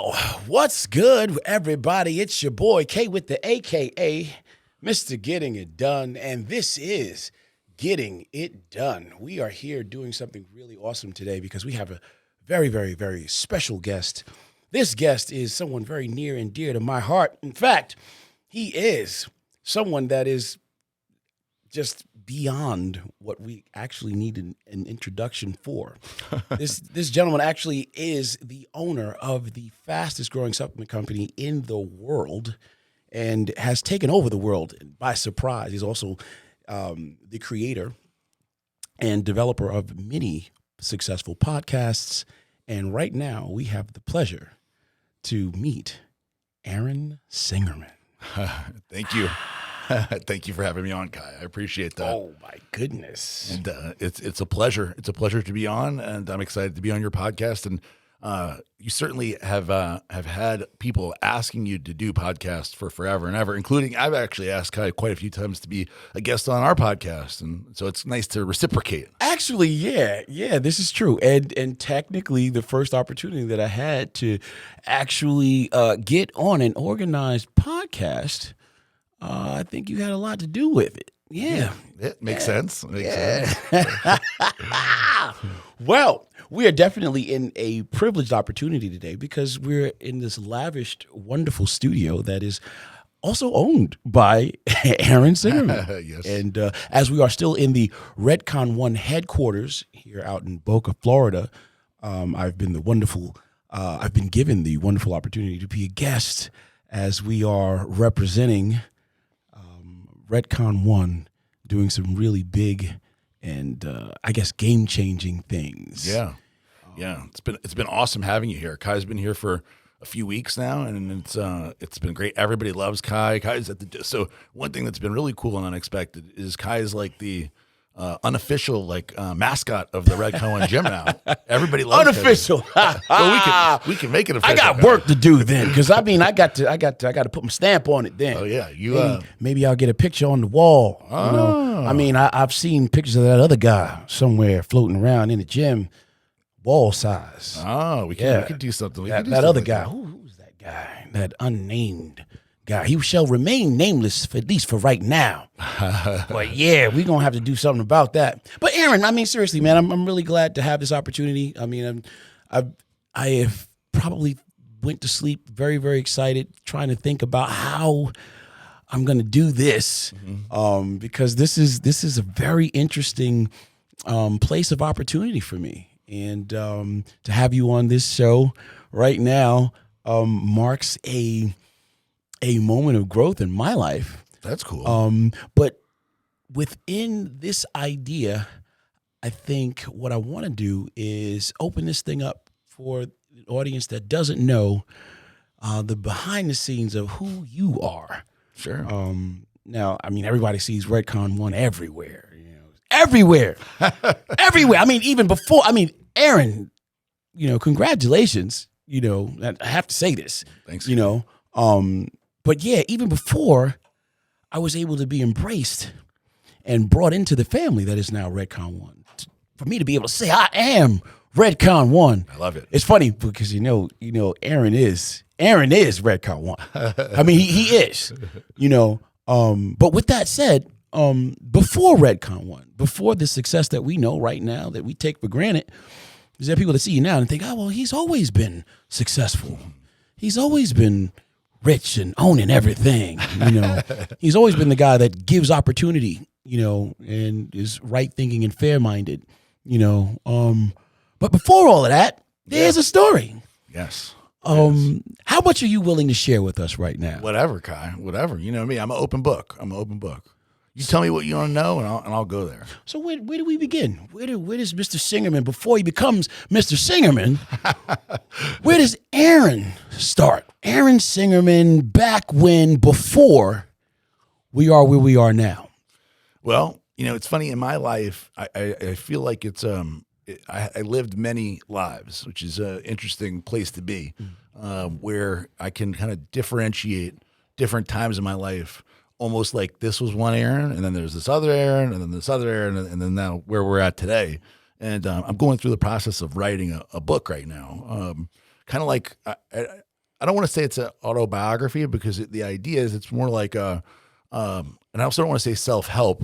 Well, what's good, everybody? It's your boy, K with the AKA, Mr. Getting It Done, and this is Getting It Done. We are here doing something really awesome today because we have a very, very, very special guest. This guest is someone very near and dear to my heart. In fact, he is someone that is just beyond what we actually needed an introduction for. This gentleman actually is the owner of the fastest growing supplement company in the world and has taken over the world by surprise. He's also the creator and developer of many successful podcasts. And right now we have the pleasure to meet Aaron Singerman. Thank you. Thank you for having me on, Kai. I appreciate that. Oh my goodness! And it's a pleasure. It's a pleasure to be on, and I'm excited to be on your podcast. And you certainly have had people asking you to do podcasts for forever and ever, including I've actually asked Kai quite a few times to be a guest on our podcast, and so it's nice to reciprocate. Actually, yeah, this is true. And technically, the first opportunity that I had to actually get on an organized podcast. I think you had a lot to do with it. Yeah. It makes sense. It makes sense. Well, we are definitely in a privileged opportunity today because we're in this lavished, wonderful studio that is also owned by Aaron Singerman. Yes. And as we are still in the Redcon1 headquarters here out in Boca, Florida, I've been given the wonderful opportunity to be a guest as we are representing Redcon1 doing some really big and I guess game-changing things. Yeah. It's been awesome having you here. Kai's been here for a few weeks now, and it's been great. Everybody loves Kai. So one thing that's been really cool and unexpected is Kai's like the unofficial mascot of the Redcon1 gym now. Everybody loves unofficial. Well, we can make it official. I got work to do then because I got to put my stamp on it then. Oh yeah, maybe I'll get a picture on the wall. Oh. You know, I mean, I've seen pictures of that other guy somewhere floating around in the gym, wall size. Oh, we can do something. That other guy. Who's that guy? That unnamed guy. He shall remain nameless at least for right now. But yeah, we're gonna have to do something about that. But Aaron, I mean, seriously, man, I'm really glad to have this opportunity. I mean, I have probably went to sleep very, very excited, trying to think about how I'm gonna do this, because this is a very interesting place of opportunity for me, and to have you on this show right now marks a moment of growth in my life. That's cool. But within this idea, I think what I want to do is open this thing up for an audience that doesn't know the behind the scenes of who you are. Sure. Now, I mean, everybody sees Redcon1 everywhere. You know, everywhere. I mean, even before. I mean, Aaron. You know, congratulations. You know, I have to say this. Thanks. You know. But yeah, even before I was able to be embraced and brought into the family that is now Redcon1, for me to be able to say I am Redcon1. I love it. It's funny because you know, Aaron is Redcon1. I mean, he is. You know, but with that said, before Redcon1, before the success that we know right now that we take for granted, is there people that see you now and think, oh well, he's always been successful. He's always been rich and owning everything, you know. He's always been the guy that gives opportunity, you know, and is right thinking and fair minded, you know. But before all of that, there's a story. Yes. How much are you willing to share with us right now? Whatever, Kai. Whatever. You know me. I'm an open book. You tell me what you want to know, and I'll go there. So where do we begin? Where does Mr. Singerman, before he becomes Mr. Singerman, where does Aaron start? Aaron Singerman back before we are where we are now. Well, you know, it's funny in my life. I feel like it's I lived many lives, which is an interesting place to be, where I can kind of differentiate different times in my life. Almost like this was one Aaron, and then there's this other Aaron, and then this other Aaron, and then now where we're at today. And I'm going through the process of writing a book right now. Kind of like I don't want to say it's an autobiography because the idea is it's more like and I also don't want to say self-help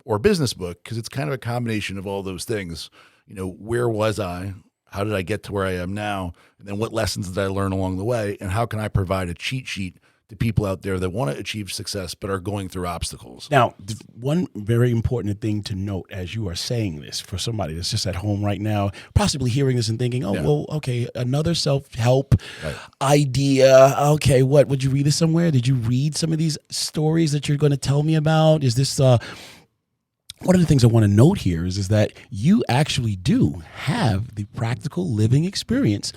or business book because it's kind of a combination of all those things. Where was I? How did I get to where I am now? And then what lessons did I learn along the way? And how can I provide a cheat sheet to people out there that want to achieve success but are going through obstacles? Now, one very important thing to note as you are saying this for somebody that's just at home right now, possibly hearing this and thinking, well, okay, another self-help idea. Okay, what? Would you read this somewhere? Did you read some of these stories that you're going to tell me about? Is this one of the things I want to note here is that you actually do have the practical living experience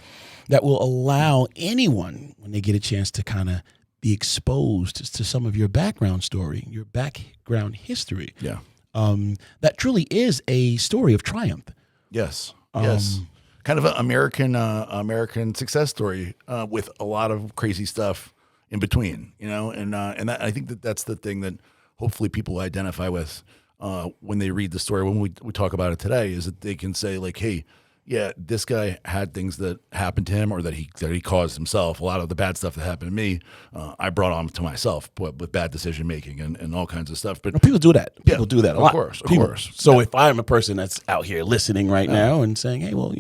that will allow anyone, when they get a chance to kind of be exposed to some of your background story, your background history. Yeah. That truly is a story of triumph. Yes. Yes. Kind of an American success story with a lot of crazy stuff in between, and that, I think that's the thing that hopefully people identify with when they read the story, when we talk about it today, is that they can say like, hey, yeah, this guy had things that happened to him or that he caused himself. A lot of the bad stuff that happened to me, I brought on to myself with bad decision making and all kinds of stuff. But people do that. People do that a lot. Of course. So if I'm a person that's out here listening right now and saying, hey, well,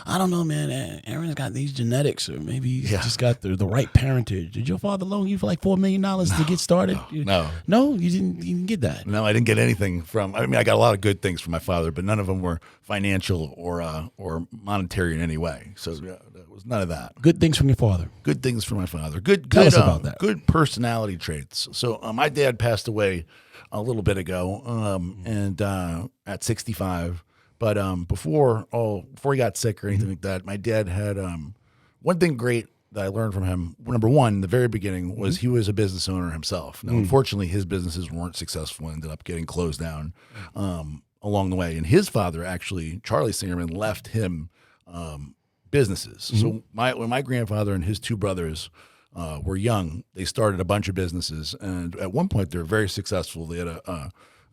I don't know, man. Aaron's got these genetics, or maybe he's just got the right parentage. Did your father loan you for like $4 million to get started? No, you didn't get that. No, I didn't get anything from. I mean, I got a lot of good things from my father, but none of them were financial or monetary in any way. So there was none of that. Good things from your father. Good things from my father. Tell us about that. Good personality traits. So my dad passed away a little bit ago, and at 65. But before he got sick or anything like that, my dad had one thing great that I learned from him. Number one, the very beginning was he was a business owner himself. Now, unfortunately, his businesses weren't successful and ended up getting closed down along the way. And his father, actually, Charlie Singerman, left him businesses. So when my grandfather and his two brothers were young, they started a bunch of businesses. And at one point, they were very successful. They had a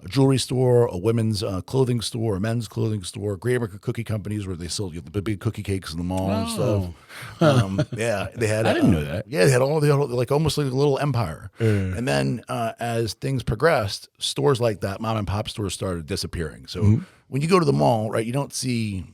jewelry store, a women's clothing store, a men's clothing store, Great American Cookie Companies where they sold the big cookie cakes in the mall and stuff. They had. I didn't know that. Yeah, they had like almost like a little empire. And then as things progressed, stores like that, mom and pop stores, started disappearing. So when you go to the mall, right, you don't see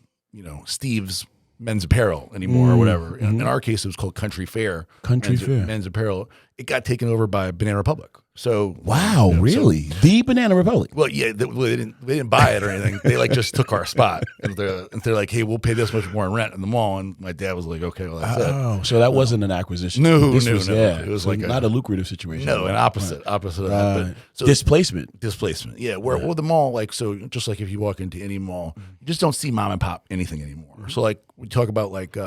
Steve's Men's Apparel anymore or whatever. In our case, it was called Country Fair. Men's Apparel. It got taken over by Banana Republic. So wow, really? The Banana Republic? Well, yeah, they didn't buy it or anything. They like just took our spot, and they're like, hey, we'll pay this much more in rent in the mall. And my dad was like, okay, well that's it. Oh, so that wasn't an acquisition. No. It was so like not a lucrative situation. No, an opposite of that. But, displacement. Yeah, where the mall, like, so just like if you walk into any mall, you just don't see mom and pop anything anymore. So like we talk about like,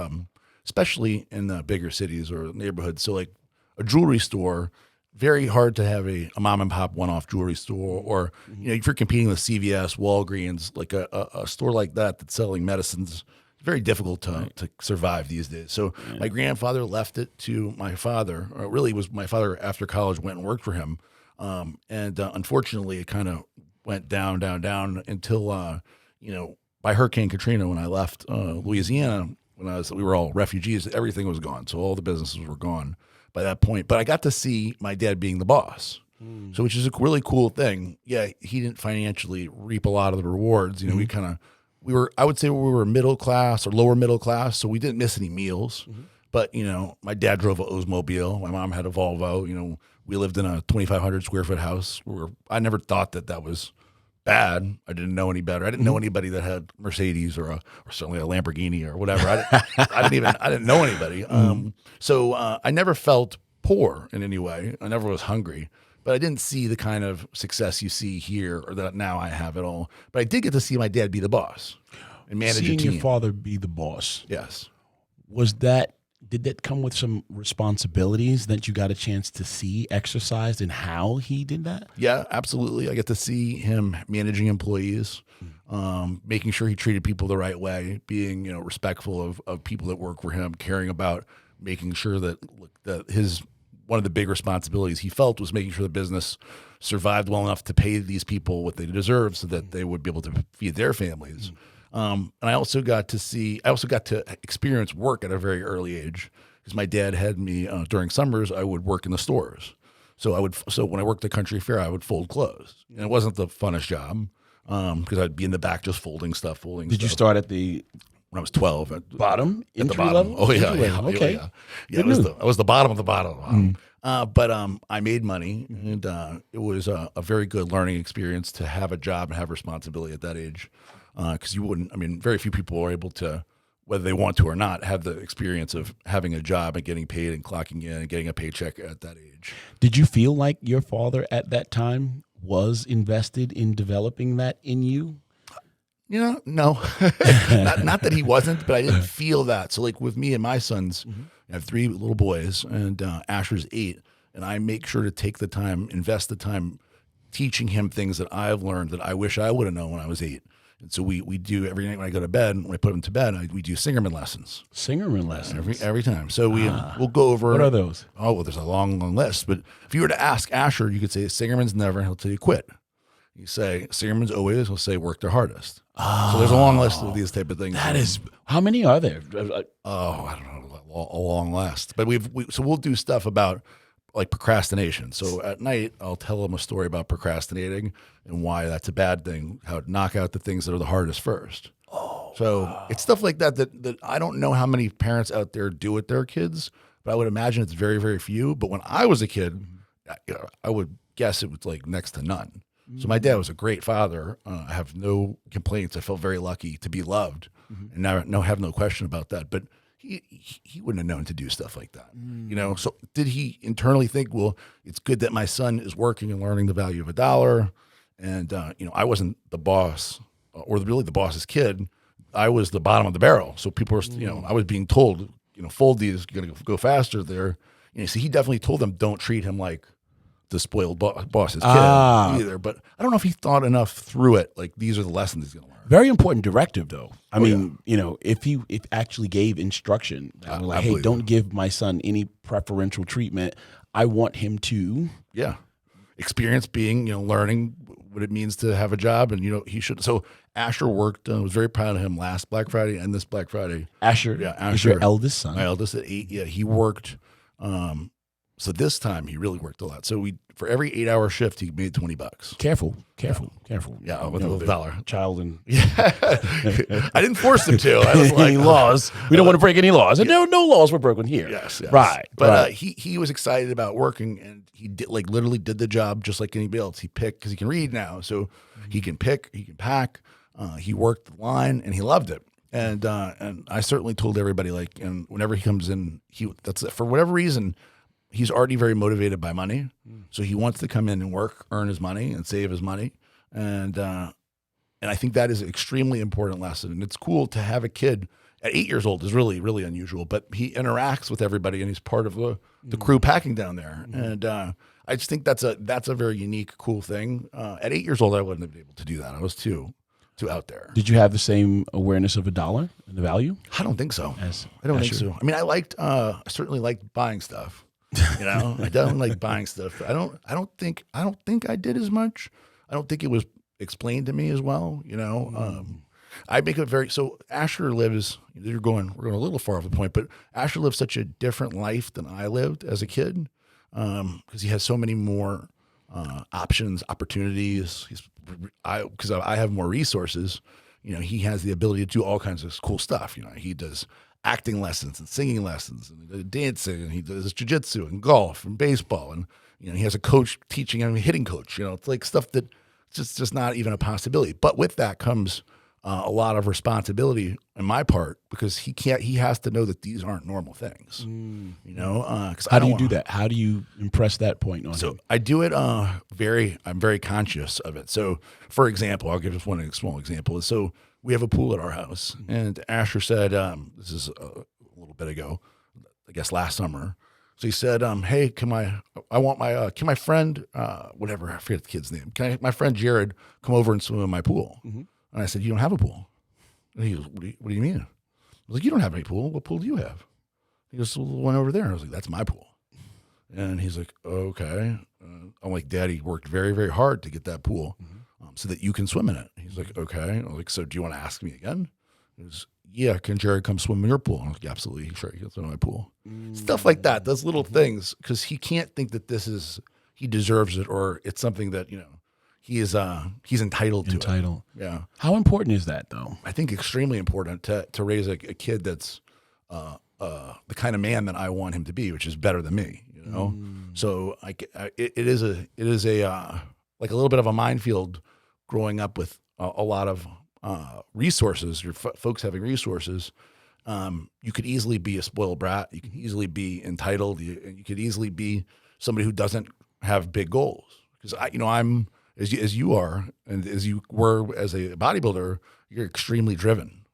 especially in the bigger cities or neighborhoods. So like a jewelry store. Very hard to have a mom and pop one-off jewelry store, or if you're competing with CVS, Walgreens, like a store like that that's selling medicines. It's very difficult to survive these days. So my grandfather left it to my father, or really was my father after college went and worked for him, and unfortunately it kind of went down until by Hurricane Katrina when I left Louisiana we were all refugees, everything was gone, so all the businesses were gone by that point. But I got to see my dad being the boss, so which is a really cool thing. Yeah, he didn't financially reap a lot of the rewards. I would say we were middle class or lower middle class, so we didn't miss any meals. But my dad drove an Oldsmobile. My mom had a Volvo. We lived in a 2,500 square foot house. I never thought that was bad. I didn't know any better. I didn't know anybody that had Mercedes or certainly a Lamborghini or whatever. I didn't know anybody. So I never felt poor in any way. I never was hungry, but I didn't see the kind of success you see here or that now I have at all. But I did get to see my dad be the boss and manage a team. Seeing your father be the boss. Yes. Did that come with some responsibilities that you got a chance to see exercised in how he did that? Yeah, absolutely. I get to see him managing employees, making sure he treated people the right way, being respectful of people that work for him, caring about making sure that his one of the big responsibilities he felt was making sure the business survived well enough to pay these people what they deserve so that they would be able to feed their families. And I also got to experience work at a very early age because my dad had me during summers. I would work in the stores, so when I worked at Country Fair, I would fold clothes, and it wasn't the funnest job because I'd be in the back just folding stuff. Did you start at the when I was 12 at bottom, at the entry bottom? level? Oh yeah, Entry yeah, level. yeah, Okay. yeah. I was the bottom of the bottom. Of the bottom. But I made money, and it was a very good learning experience to have a job and have responsibility at that age. Because you wouldn't, I mean, very few people are able to, whether they want to or not, have the experience of having a job and getting paid and clocking in and getting a paycheck at that age. Did you feel like your father at that time was invested in developing that in you? You know, no, not that he wasn't, but I didn't feel that. So like with me and my sons, I have 3 little boys, and Asher's 8, and I make sure to take the time, invest the time teaching him things that I've learned that I wish I would have known when I was 8. And so we do every night when I go to bed, when I put him to bed, we do Singerman lessons. Singerman lessons. Every time. So we'll go over. What are those? Oh, well, there's a long list. But if you were to ask Asher, you could say Singerman's never, he'll tell you quit. You say Singerman's always, he'll say work their hardest. So there's a long list of these type of things. That is, how many are there? Oh, I don't know, a long list. But so we'll do stuff about like procrastination. So at night, I'll tell them a story about procrastinating and why that's a bad thing, how to knock out the things that are the hardest first. So it's stuff like that I don't know how many parents out there do with their kids, but I would imagine it's very, very few. But when I was a kid, I would guess it was like next to none. So my dad was a great father. I have no complaints. I felt very lucky to be loved, and have no question about that. But he wouldn't have known to do stuff like that, you know. So did he internally think, well, it's good that my son is working and learning the value of a dollar, and you know, I wasn't the boss or really the boss's kid. I was the bottom of the barrel. So people were, you know, I was being told, you know, fold these, going to go faster there. You know, so he definitely told them, don't treat him like the spoiled boss's kid either. But I don't know if he thought enough through it. Like, these are the lessons he's going to learn. Very important directive, though. I mean, you know, if actually gave instruction, like, hey, don't give my son any preferential treatment. I want him to, experience being, you know, learning what it means to have a job, and you know, he should. So Asher worked. I was very proud of him last Black Friday and this Black Friday. Asher is your eldest son. My eldest at 8. Yeah, he worked. So this time he really worked a lot. So for every 8-hour shift, he made $20. Careful. Yeah, with a dollar. Child and I didn't force him to. I was like, any laws. We don't want to break any laws. And no laws were broken here. Yes. Right. But he was excited about working, and he did, like, literally did the job just like anybody else. He picked, because he can read now, so he can pick, he can pack. He worked the line, and he loved it. And I certainly told everybody, like, and whenever he comes in, that's for whatever reason, he's already very motivated by money. So he wants to come in and work, earn his money, and save his money. And I think that is an extremely important lesson. And it's cool to have a kid at 8 years old is really, really unusual, but he interacts with everybody, and he's part of the crew packing down there. And I just think that's a very unique, cool thing. At 8 years old, I wouldn't have been able to do that. I was too out there. Did you have the same awareness of a dollar and the value? I don't think so. I don't think so. I mean, I certainly liked buying stuff. You know, I don't like buying stuff. I don't think I did as much. I don't think it was explained to me as well. You know, I make it so Asher lives. We're going a little far off the point, but Asher lives such a different life than I lived as a kid, because he has so many more options, opportunities. Because I have more resources. You know, he has the ability to do all kinds of cool stuff. You know, he does acting lessons and singing lessons and dancing, and he does jiu-jitsu and golf and baseball, and you know, he has a coach teaching him, a hitting coach. You know, it's like stuff that just not even a possibility. But with that comes a lot of responsibility on my part, because he has to know that these aren't normal things. You know, because how do you do that? How do you impress that point on him? I do it I'm very conscious of it. So for example, I'll give just one small example. So we have a pool at our house, and Asher said, this is a little bit ago, I guess last summer. So he said, hey, can my friend, whatever, I forget the kid's name. Can my friend Jared come over and swim in my pool? And I said, you don't have a pool. And he goes, what do you mean? I was like, you don't have any pool. What pool do you have? He goes, well, the one over there. And I was like, that's my pool. And he's like, okay. I'm like, Daddy worked very, very hard to get that pool so that you can swim in it. He's like, okay. I'm like, so do you want to ask me again? He goes, yeah, can Jerry come swim in your pool? I'm like, absolutely, sure, he can swim in my pool. Stuff like that, those little things, because he can't think that he deserves it, or it's something that, he's entitled to it. Entitled. Yeah. How important is that, though? I think extremely important to raise a kid that's the kind of man that I want him to be, which is better than me, So it is a like a little bit of a minefield growing up with a lot of resources. Your folks having resources. You could easily be a spoiled brat. You could easily be entitled. You could easily be somebody who doesn't have big goals. Because I'm as you are, and as you were as a bodybuilder, you're extremely driven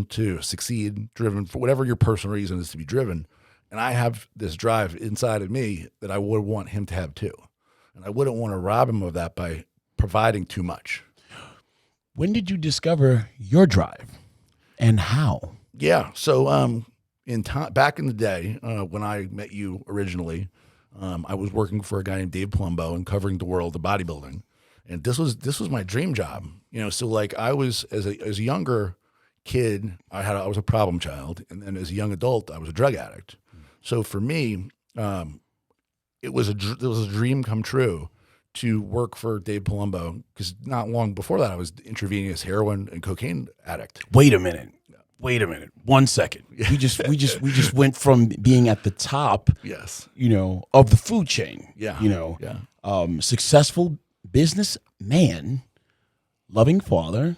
to succeed, driven for whatever your personal reason is to be driven. And I have this drive inside of me that I would want him to have too. And I wouldn't want to rob him of that by providing too much. When did you discover your drive and how? Yeah. So back in the day, when I met you originally, I was working for a guy named Dave Palumbo and covering the world of bodybuilding. And this was my dream job. So like I was as a younger kid, I was a problem child, and then as a young adult, I was a drug addict. So for me, it was a dream come true to work for Dave Palumbo, because not long before that, I was intravenous heroin and cocaine addict. Wait a minute. 1 second. We just went from being at the top, Yes, of the food chain. Yeah. Successful businessman, loving father,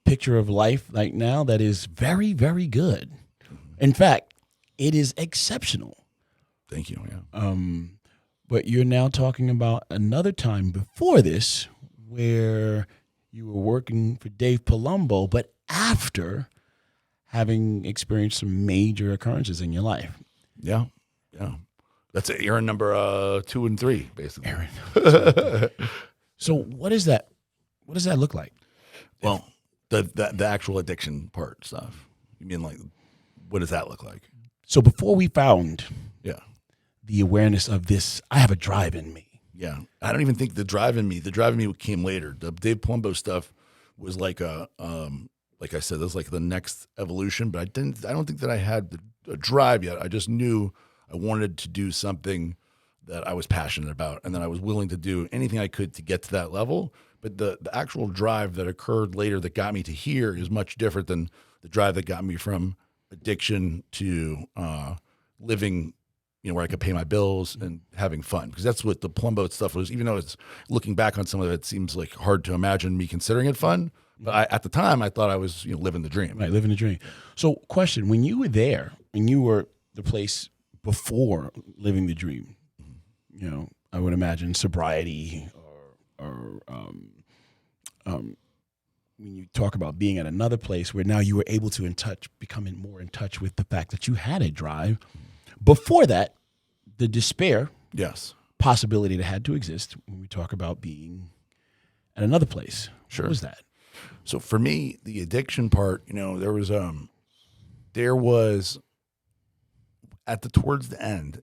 picture of life right now that is very, very good. In fact, it is exceptional. Thank you. Yeah. But you're now talking about another time before this where you were working for Dave Palumbo, but after having experienced some major occurrences in your life. Yeah. That's Aaron number 2 and 3, basically. Aaron. So what does that look like? Well, the actual addiction part stuff. You mean like, what does that look like? So before we found the awareness of this, I have a drive in me. Yeah. I don't even think the drive in me came later. The Dave Palumbo stuff was like like I said, that was like the next evolution, but I don't think that I had a drive yet. I just knew I wanted to do something that I was passionate about, and that I was willing to do anything I could to get to that level. But the actual drive that occurred later that got me to here is much different than the drive that got me from addiction to living, where I could pay my bills and having fun. Because that's what the Palumbo stuff was, even though it's looking back on some of it, it seems like hard to imagine me considering it fun. But at the time, I thought I was living the dream. Right, living the dream. So question, when you were there, and you were the place before living the dream, I would imagine sobriety or when you talk about being at another place where now you were able to becoming more in touch with the fact that you had a drive. Before that, the despair, yes, possibility that had to exist when we talk about being at another place. Sure. What was that? So for me, the addiction part, there was towards the end,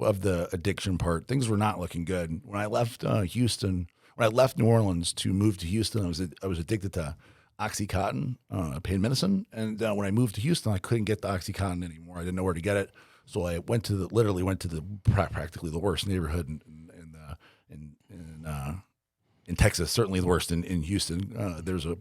of the addiction part, things were not looking good. When I left Houston, when I left New Orleans to move to Houston, I was addicted to OxyContin, pain medicine. And when I moved to Houston, I couldn't get the OxyContin anymore. I didn't know where to get it. So I literally went to practically the worst neighborhood in Texas, certainly the worst in Houston. There's a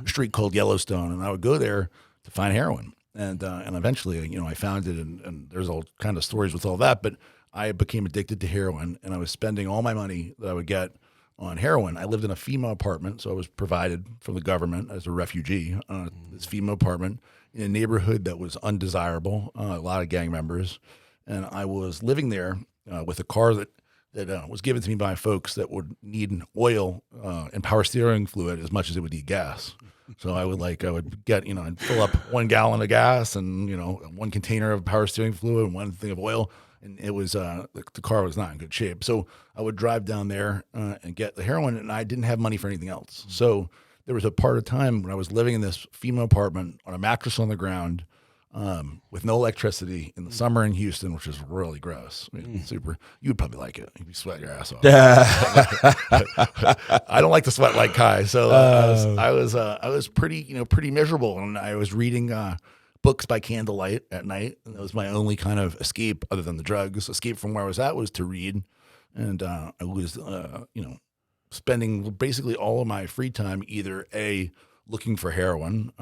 street called Yellowstone, and I would go there to find heroin. And eventually, I found it, and there's all kind of stories with all that. But I became addicted to heroin, and I was spending all my money that I would get on heroin. I lived in a FEMA apartment, so I was provided from the government as a refugee. This FEMA apartment in a neighborhood that was undesirable, a lot of gang members, and I was living there with a car that was given to me by folks that would need oil and power steering fluid as much as it would need gas. So I would get, I'd fill up 1 gallon of gas and, 1 container of power steering fluid and 1 thing of oil. And it was, the car was not in good shape. So I would drive down there and get the heroin, and I didn't have money for anything else. So there was a part of time when I was living in this FEMA apartment on a mattress on the ground. with no electricity in the summer in Houston, which is really gross. I mean, super. You'd probably like it. You'd be sweating your ass off. I don't like to sweat like Kai, so I was pretty miserable, and I was reading books by candlelight at night. And that was my only kind of escape, other than the drugs. Escape from where I was at was to read, and I was spending basically all of my free time either A, looking for heroin,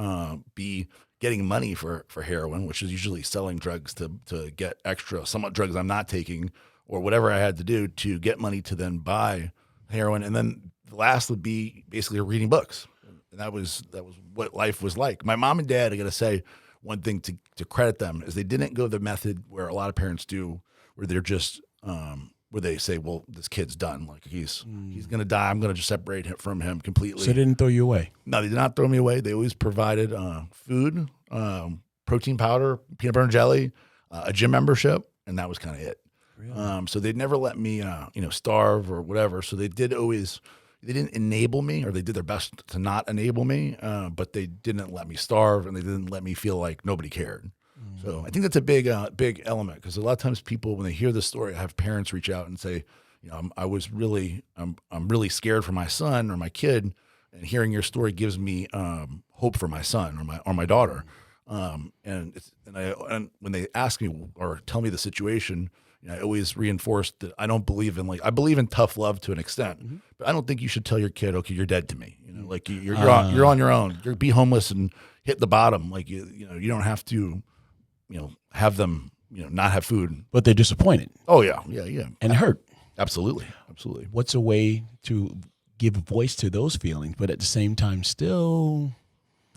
B, getting money for heroin, which is usually selling drugs to get extra, somewhat drugs I'm not taking, or whatever I had to do to get money to then buy heroin. And then the last would be basically reading books. And that was what life was like. My mom and dad, I got to say, one thing to credit them is they didn't go the method where a lot of parents do, where they're just where they say, well, this kid's done. Like he's going to die. I'm going to just separate him from him completely. So they didn't throw you away? No, they did not throw me away. They always provided food, protein powder, peanut butter and jelly, a gym membership, and that was kind of it. Really? So they'd never let me, starve or whatever. So they didn't enable me, or they did their best to not enable me, but they didn't let me starve, and they didn't let me feel like nobody cared. So I think that's a big element, because a lot of times people, when they hear this story, I have parents reach out and say, I'm really scared for my son or my kid, and hearing your story gives me hope for my son or my daughter. And when they ask me or tell me the situation, I always reinforce that I don't believe in I believe in tough love to an extent, but I don't think you should tell your kid, okay, you're dead to me. You're on your own. You're be homeless and hit the bottom. Like you don't have to, have them, not have food. But they're disappointed. Oh yeah. And hurt. Absolutely. What's a way to give voice to those feelings, but at the same time still?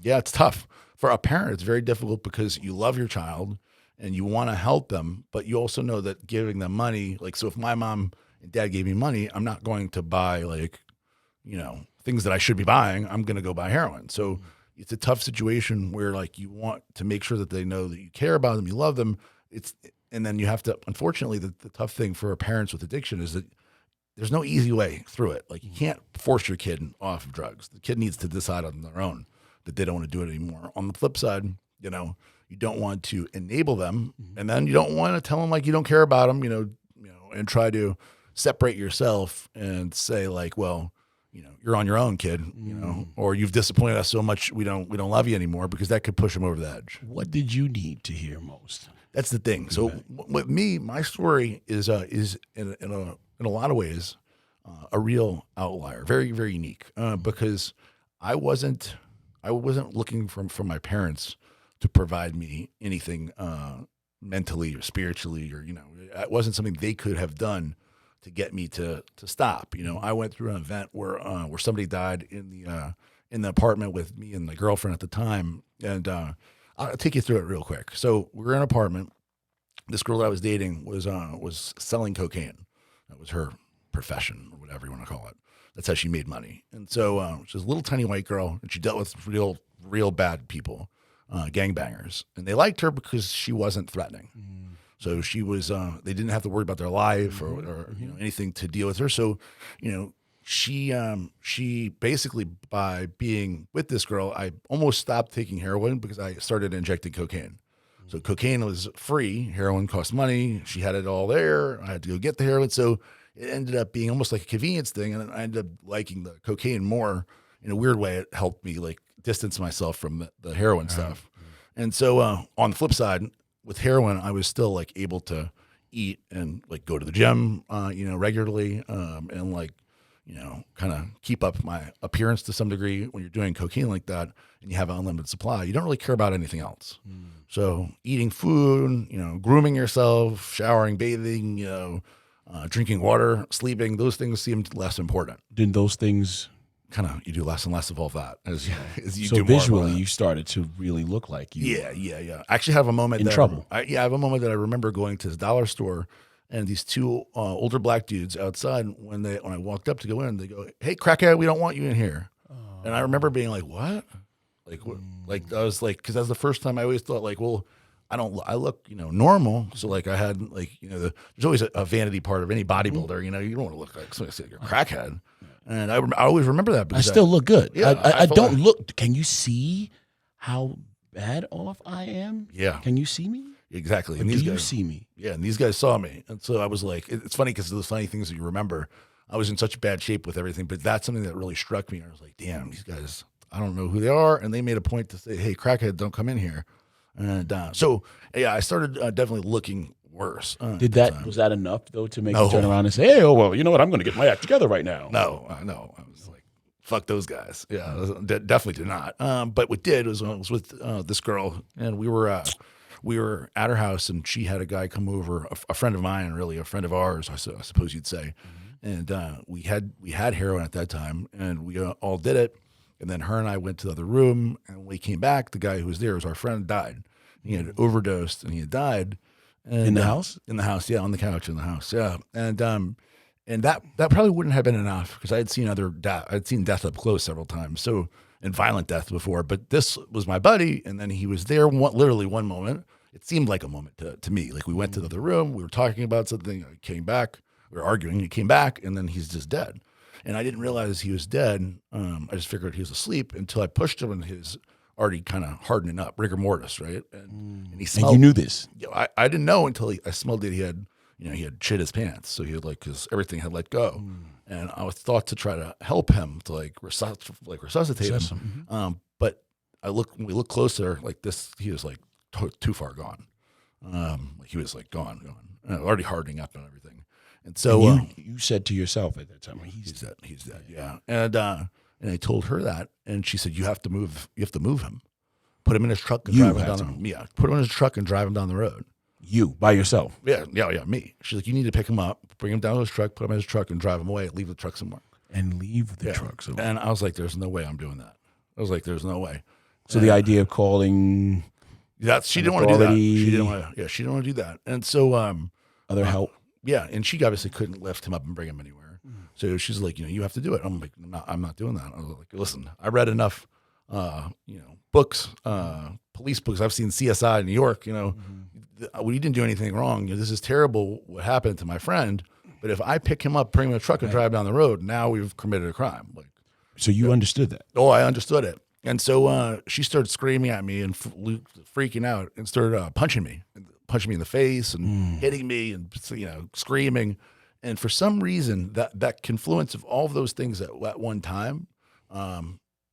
Yeah, it's tough. For a parent, it's very difficult because you love your child and you want to help them, but you also know that giving them money, so if my mom and dad gave me money, I'm not going to buy things that I should be buying. I'm going to go buy heroin. So it's a tough situation where you want to make sure that they know that you care about them, you love them. And then you have to, unfortunately, the tough thing for parents with addiction is that there's no easy way through it. You can't force your kid off of drugs. The kid needs to decide on their own that they don't want to do it anymore. On the flip side, you don't want to enable them, and then you don't want to tell them you don't care about them, and try to separate yourself and say well, you're on your own, kid, or you've disappointed us so much we don't love you anymore, because that could push them over the edge. What did you need to hear most? That's the thing. So with me, my story is in a lot of ways a real outlier, very, very unique, because I wasn't looking from my parents to provide me anything mentally or spiritually, or it wasn't something they could have done to get me to stop. I went through an event where somebody died in the apartment with me and my girlfriend at the time, and I'll take you through it real quick. So we were in an apartment. This girl that I was dating was selling cocaine. That was her profession, or whatever you want to call it. That's how she made money. And so she was a little tiny white girl, and she dealt with real bad people, gangbangers, and they liked her because she wasn't threatening. So she was, they didn't have to worry about their life or anything to deal with her. So, she basically, by being with this girl, I almost stopped taking heroin because I started injecting cocaine. So cocaine was free, heroin cost money. She had it all there. I had to go get the heroin. So it ended up being almost like a convenience thing. And I ended up liking the cocaine more. In a weird way, it helped me distance myself from the heroin stuff. And so on the flip side, with heroin, I was still able to eat and go to the gym, regularly, and kind of keep up my appearance to some degree. When you're doing cocaine like that and you have an unlimited supply, you don't really care about anything else. So eating food, grooming yourself, showering, bathing, drinking water, sleeping, those things seemed less important. Didn't those things you do less and less of all that as you so do more visually you started to really look like you yeah I actually have a moment in trouble. I have a moment that I remember going to the dollar store, and these two older black dudes outside, when I walked up to go in, they go, "Hey, crackhead, we don't want you in here." And I remember being like, "What?" I was because that was the first time I always thought well, I look normal, so I had there's always a vanity part of any bodybuilder. You don't want to look like somebody you're a crackhead. And I always remember that because I still look good. Yeah, I don't look. Can you see how bad off I am? Yeah. Can you see me? Exactly. Or And do these you guys, see me? yeah, and these guys saw me. And so I was like, it's funny because those funny things that you remember, I was in such bad shape with everything, but that's something that really struck me. I was like, damn, these guys, I don't know who they are. And they made a point to say, hey, crackhead, don't come in here. And so, yeah, I started definitely looking worse. Was that enough though to make you No. turn around and say, hey, oh well, you know what? I'm going to get my act together right now. No, no. I was like, fuck those guys. Yeah, definitely did not. But what did was I was with this girl, and we were at her house, and she had a guy come over, a friend of mine, really a friend of ours, I suppose you'd say. And we had heroin at that time, and we all did it. And then her and I went to the other room, and when we came back, the guy who was there was our friend died. He had overdosed, and he had died. And, In the house? In the house, yeah, on the couch in the house, yeah. And that probably wouldn't have been enough because I had seen death up close several times, so and violent death before. But this was my buddy, and then he was there literally one moment. It seemed like a moment to me. Like we went to the other room, we were talking about something. I came back, we were arguing. He came back, and then he's just dead. And I didn't realize he was dead. I just figured he was asleep until I pushed him, and his already kind of hardening up, rigor mortis, right? And he smelled. And you knew this. I didn't know until I smelled that he had shit his pants. So he had because everything had let go. And I was thought to try to help him to resuscitate him. But when we look closer, like this, he was like too far gone. He was like gone, already hardening up and everything. And so And you said to yourself at that time, he's dead. He's dead. Yeah. And I told her that, and she said, you have to move him. Put him in his truck and drive him down. Yeah. Put him in his truck and drive him down the road. You by yourself. Yeah, me. She's like, you need to pick him up, bring him down to his truck, put him in his truck, and drive him away. Leave the truck somewhere. And leave the truck somewhere. And I was like, there's no way I'm doing that. I was like, there's no way. So the idea of calling she didn't want to do that. She didn't want to. Yeah, she didn't want to do that. And so other help. Yeah, and she obviously couldn't lift him up and bring him anywhere. So she's like, you have to do it. I'm like, I'm not doing that. I was like, listen, I read enough, books, police books. I've seen CSI in New York. We didn't do anything wrong. This is terrible what happened to my friend. But if I pick him up, bring him in a truck, and drive down the road, now we've committed a crime. So you understood that? Oh, I understood it. And so she started screaming at me and freaking out and started punching me in the face and hitting me and screaming. And for some reason, that confluence of all of those things at one time,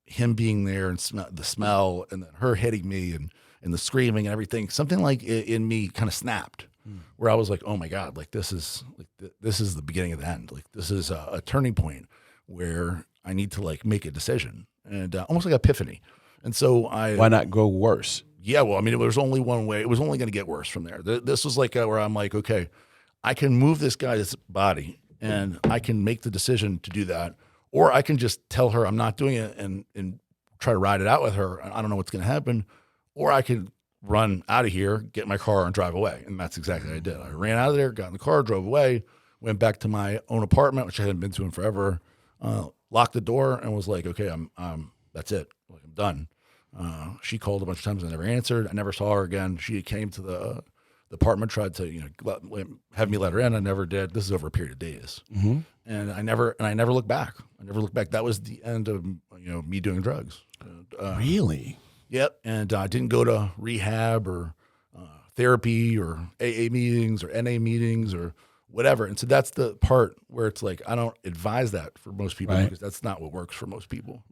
him being there and the smell, and then her hitting me and the screaming and everything, something like in me kind of snapped, where I was like, oh my God, like this is the beginning of the end. Like this is a turning point where I need to make a decision, and almost like epiphany. And so why not go worse? Yeah, well, I mean, it was only one way. It was only going to get worse from there. This was where I'm like, okay, I can move this guy's body, and I can make the decision to do that, or I can just tell her I'm not doing it and try to ride it out with her. I don't know what's going to happen, or I could run out of here, get in my car, and drive away. And that's exactly what I did. I ran out of there, got in the car, drove away, went back to my own apartment, which I hadn't been to in forever. Locked the door and was like, okay, I'm that's it. Like I'm done. She called a bunch of times. I never answered. I never saw her again. She came to the apartment, tried to have me let her in. I never did. This is over a period of days, and I never looked back. That was the end of me doing drugs. Really? Yep. And I didn't go to rehab or therapy or AA meetings or NA meetings or whatever. And so that's the part where it's like I don't advise that for most people because that's not what works for most people.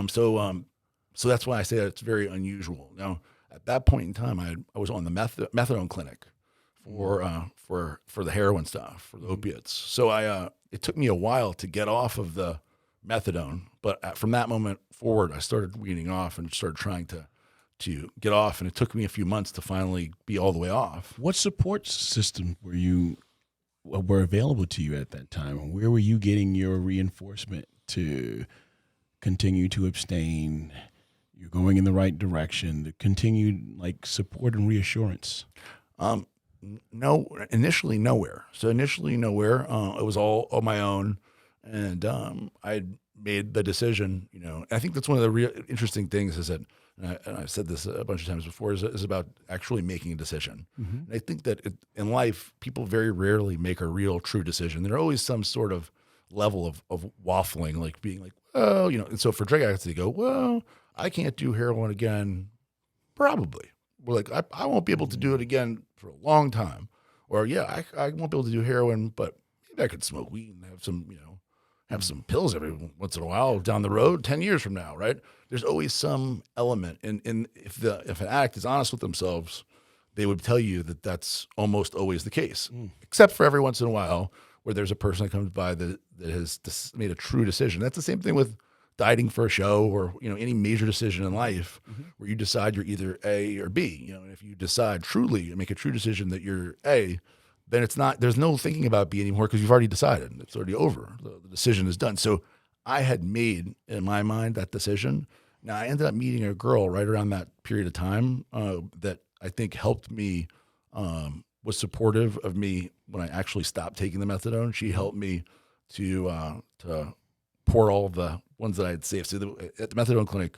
So that's why I say that it's very unusual. Now, at that point in time, I was on the methadone clinic for the heroin stuff, for the opiates. So it took me a while to get off of the methadone, but from that moment forward, I started weaning off and started trying to get off, and it took me a few months to finally be all the way off. What support system were available to you at that time? Where were you getting your reinforcement to continue to abstain? You're going in the right direction. The continued support and reassurance. No, initially nowhere. So initially nowhere. It was all on my own, and I made the decision. And I think that's one of the real interesting things is that, and I've said this a bunch of times before, is about actually making a decision. And I think that in life, people very rarely make a real, true decision. There's always some sort of level of waffling, like being like, oh, and so for drug addicts, they go, well, I can't do heroin again Probably. We're like, I won't be able to do it again for a long time. Or, yeah, I won't be able to do heroin, but maybe I could smoke weed and have some, have some pills every once in a while down the road, 10 years from now, right? There's always some element. And if an addict is honest with themselves, they would tell you that that's almost always the case, except for every once in a while where there's a person that comes by that has made a true decision. That's the same thing with dieting for a show or, any major decision in life where you decide you're either A or B, and if you decide truly and make a true decision that you're A, then there's no thinking about B anymore because you've already decided. It's already over. The decision is done. So I had made, in my mind, that decision. Now, I ended up meeting a girl right around that period of time that I think helped me, was supportive of me when I actually stopped taking the methadone. She helped me to pour all of the ones that I had saved. So at the methadone clinic,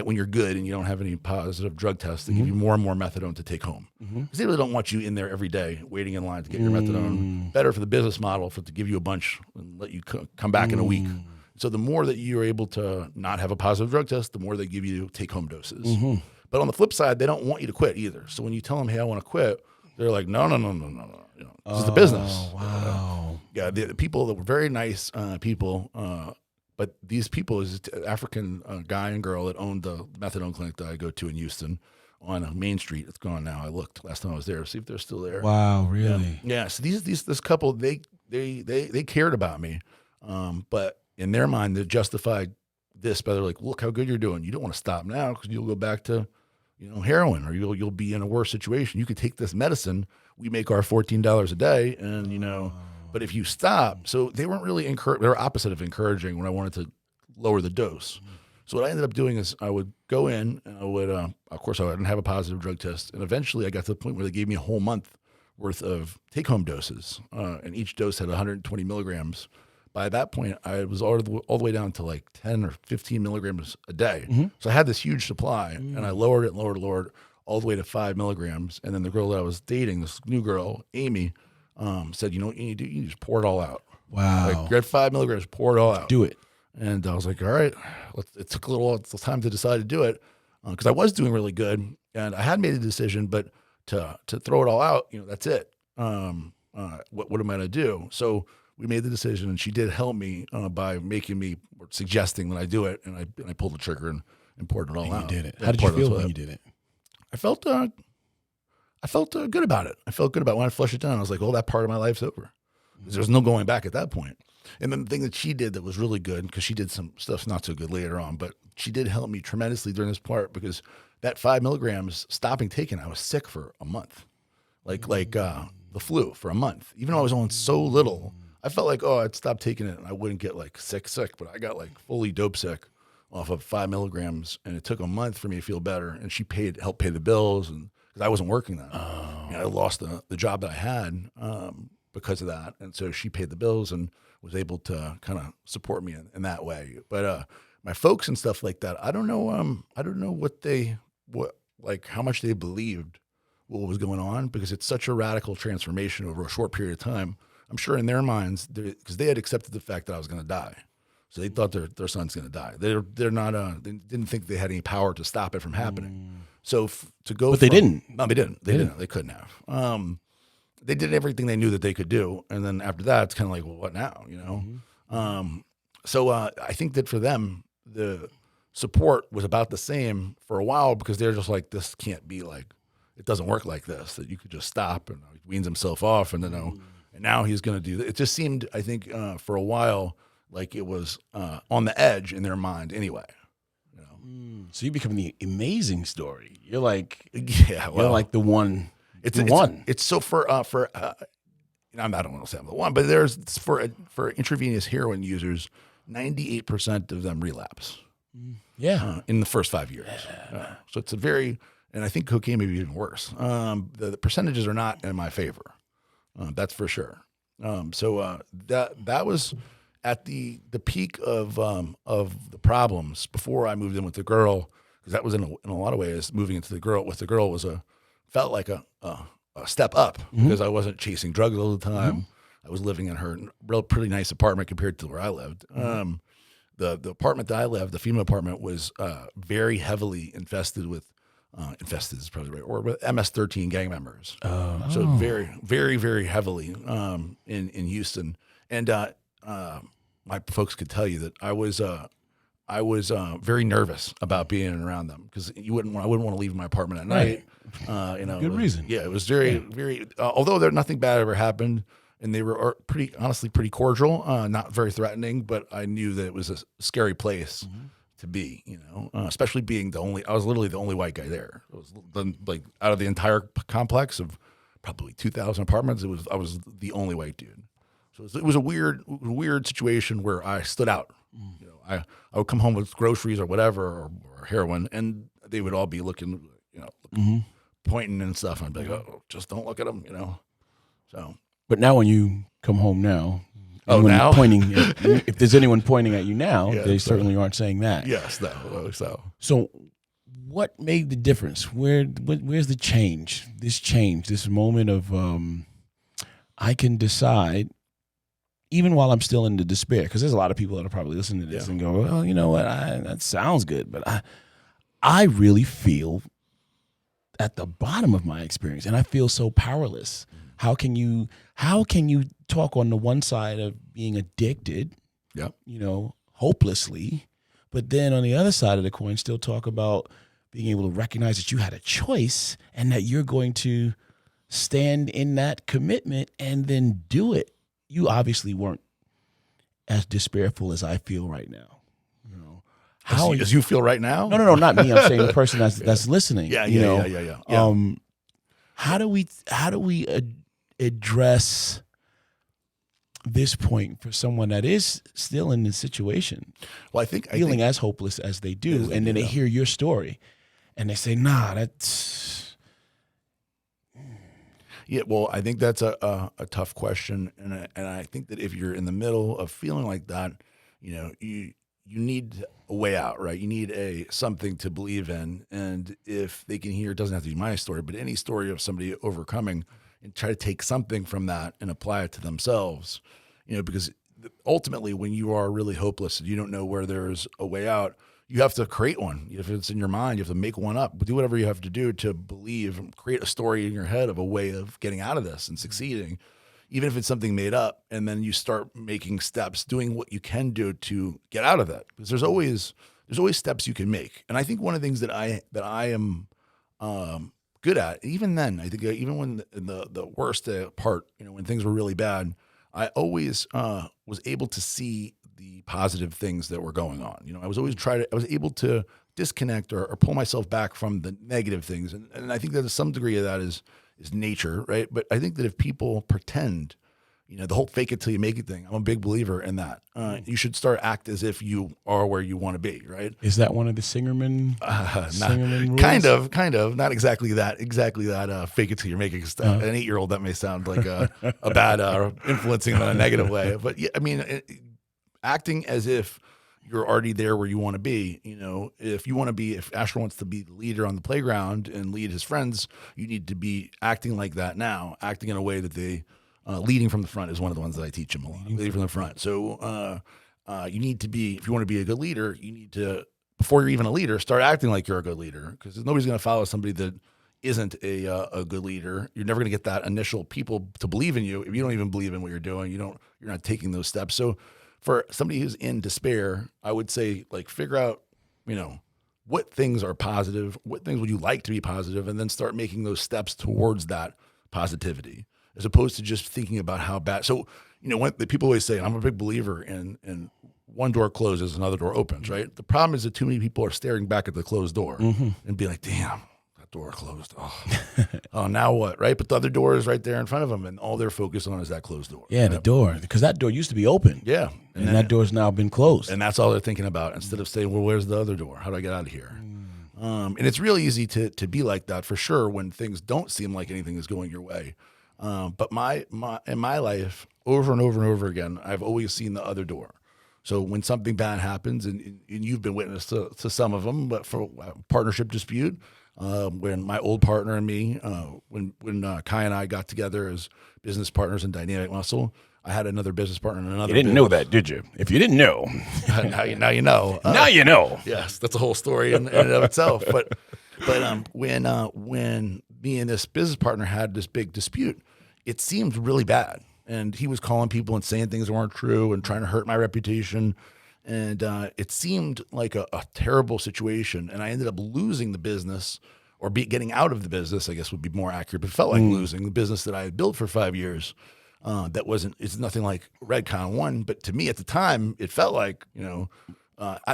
when you're good and you don't have any positive drug tests, they give you more and more methadone to take home. Because they really don't want you in there every day waiting in line to get your methadone. Better for the business model to give you a bunch and let you come back in a week. So the more that you're able to not have a positive drug test, the more they give you take-home doses. But on the flip side, they don't want you to quit either. So when you tell them, hey, I want to quit, they're like, no. This is the business. Wow. Yeah, the people that were very nice people, but these people is an African guy and girl that owned the methadone clinic that I go to in Houston on Main Street. It's gone now. I looked last time I was there. See if they're still there. Wow, really? Yeah. So this couple, they cared about me, but in their mind, they justified this by they're like, look how good you're doing. You don't want to stop now because you'll go back to, heroin, or you'll be in a worse situation. You could take this medicine. We make our $14 a day, and But if you stop, so they weren't really they were opposite of encouraging when I wanted to lower the dose. So what I ended up doing is I would go in and I would, of course, I didn't have a positive drug test. And eventually I got to the point where they gave me a whole month worth of take-home doses. And each dose had 120 milligrams. By that point, I was all the way down to like 10 or 15 milligrams a day. So I had this huge supply, and I lowered it, all the way to 5 milligrams. And then the girl that I was dating, this new girl, Amy, said, you know what you need to do? You just pour it all out. Wow. Like, grab 5 milligrams, pour it all out. Do it. And I was like, all right. It took a little time to decide to do it because I was doing really good. And I had made a decision, but to throw it all out, that's it. What am I going to do? So we made the decision, and she did help me by making me, or suggesting that I do it. And I pulled the trigger and poured it all out. You did it. How did you feel when you did it? I felt good about it. I felt good about it. When I flushed it down, I was like, oh, that part of my life's over. There's no going back at that point. And then the thing that she did that was really good, because she did some stuff not so good later on, but she did help me tremendously during this part, because that 5 milligrams stopping taking, I was sick for a month, like the flu for a month. Even though I was on so little, I felt like, I'd stop taking it and I wouldn't get like sick, but I got like fully dope sick off of 5 milligrams, and it took a month for me to feel better. And she helped pay the bills, and because I wasn't working then. I lost the job that I had because of that, and so she paid the bills and was able to kind of support me in that way. But my folks and stuff like that, I don't know how much they believed what was going on, because it's such a radical transformation over a short period of time. I'm sure in their minds, because they had accepted the fact that I was going to die. So they thought their son's going to die. They're not. They didn't think they had any power to stop it from happening. So to go, but they didn't. No, they didn't. They didn't. They couldn't have. They did everything they knew that they could do, and then after that, it's kind of like, well, what now? So I think that for them, the support was about the same for a while, because they're just like, this can't be like, it doesn't work like this, that you could just stop, and he weans himself off, and then and now he's going to do that. It just seemed, I think, for a while, like it was on the edge in their mind anyway. So you become the amazing story. You're like, you're like the one. It's so for I don't want to say I'm the one, but there's for intravenous heroin users, 98% of them relapse. In the first 5 years. So it's and I think cocaine may be even worse. The percentages are not in my favor. That's for sure. So that was at the peak of the problems before I moved in with the girl, because that was in a lot of ways, moving into the girl with the girl felt like a step up, because I wasn't chasing drugs all the time. I was living in her pretty nice apartment compared to where I lived. The apartment that I lived, the female apartment, was very heavily infested with infested is probably right, or with MS-13 gang members. So very, very, very heavily in Houston. And my folks could tell you that I was very nervous about being around them because I wouldn't want to leave my apartment at night. Good reason. Yeah, it was very. Although nothing bad ever happened, and they were honestly pretty cordial, not very threatening. But I knew that it was a scary place to be. Especially being I was literally the only white guy there. It was like out of the entire complex of probably 2,000 apartments. I was the only white dude. So it was a weird situation where I stood out. I would come home with groceries or whatever or heroin, and they would all be looking, pointing and stuff. And I'd be like, oh, just don't look at them, So, but now when you come home now, now pointing, if there's anyone pointing at you now, Yeah, they certainly aren't saying that. Yes, So, what made the difference? Where's the change? This moment of I can decide. Even while I'm still in the despair, because there's a lot of people that are probably listening to this and go, well, you know what, that sounds good, but I really feel at the bottom of my experience, and I feel so powerless. How can you talk on the one side of being addicted, hopelessly, but then on the other side of the coin still talk about being able to recognize that you had a choice and that you're going to stand in that commitment and then do it? You obviously weren't as despairful as I feel right now. As you feel right now? No, not me. I'm saying the person that's listening. Yeah. How do we address this point for someone that is still in this situation? Well, I think feeling as hopeless as they do, and then they hear your story, and they say, "Nah, that's." Yeah, well, I think that's a tough question, and I think that if you're in the middle of feeling like that, you need a way out, right? You need something to believe in, and if they can hear, it doesn't have to be my story, but any story of somebody overcoming, and try to take something from that and apply it to themselves, because ultimately, when you are really hopeless and you don't know where there's a way out, you have to create one. If it's in your mind, you have to make one up. Do whatever you have to do to believe and create a story in your head of a way of getting out of this and succeeding, even if it's something made up. And then you start making steps, doing what you can do to get out of that. Because there's always steps you can make. And I think one of the things that I am good at, even then, I think even when the worst part, when things were really bad, I always was able to see the positive things that were going on. I was able to disconnect or pull myself back from the negative things. And I think that some degree of that is nature, right? But I think that if people pretend, the whole fake it till you make it thing, I'm a big believer in that. You should start act as if you are where you want to be, right? Is that one of the Singerman rules? Kind of, not exactly that, fake it till you're making stuff. An 8-year-old, that may sound like a bad influencing in a negative way. But yeah, I mean, acting as if you're already there where you want to be. If Asher wants to be the leader on the playground and lead his friends, you need to be acting like that now, acting in a way that they, leading from the front is one of the ones that I teach them a lot, leading from the front. So you need to be, if you want to be a good leader, you need to, before you're even a leader, start acting like you're a good leader, because nobody's going to follow somebody that isn't a good leader. You're never going to get that initial people to believe in you if you don't even believe in what you're doing. You're not taking those steps. So for somebody who's in despair, I would say, figure out, what things are positive, what things would you like to be positive, and then start making those steps towards that positivity, as opposed to just thinking about how bad. So, when the people always say, and I'm a big believer in one door closes, another door opens, right? The problem is that too many people are staring back at the closed door and be like, damn, door closed. Oh, now what? Right? But the other door is right there in front of them, and all they're focused on is that closed door. Yeah, the door, because that door used to be open. Yeah, and that door's now been closed. And that's all they're thinking about, instead of saying, "Well, where's the other door? How do I get out of here?" And it's really easy to be like that for sure when things don't seem like anything is going your way. But in my life, over and over and over again, I've always seen the other door. So when something bad happens, and you've been witness to some of them, but for a partnership dispute. When my old partner and me, when Kai and I got together as business partners in Dynamic Muscle, I had another business partner in another. You didn't know that, did you? If you didn't know, now you know. Now you know. Yes, that's a whole story in and of itself. But But when me and this business partner had this big dispute, it seemed really bad. And he was calling people and saying things that weren't true and trying to hurt my reputation. And it seemed like a terrible situation. And I ended up losing the business, or getting out of the business, I guess would be more accurate. But it felt like losing the business that I had built for 5 years. It's nothing like Redcon1, but to me at the time, it felt like, the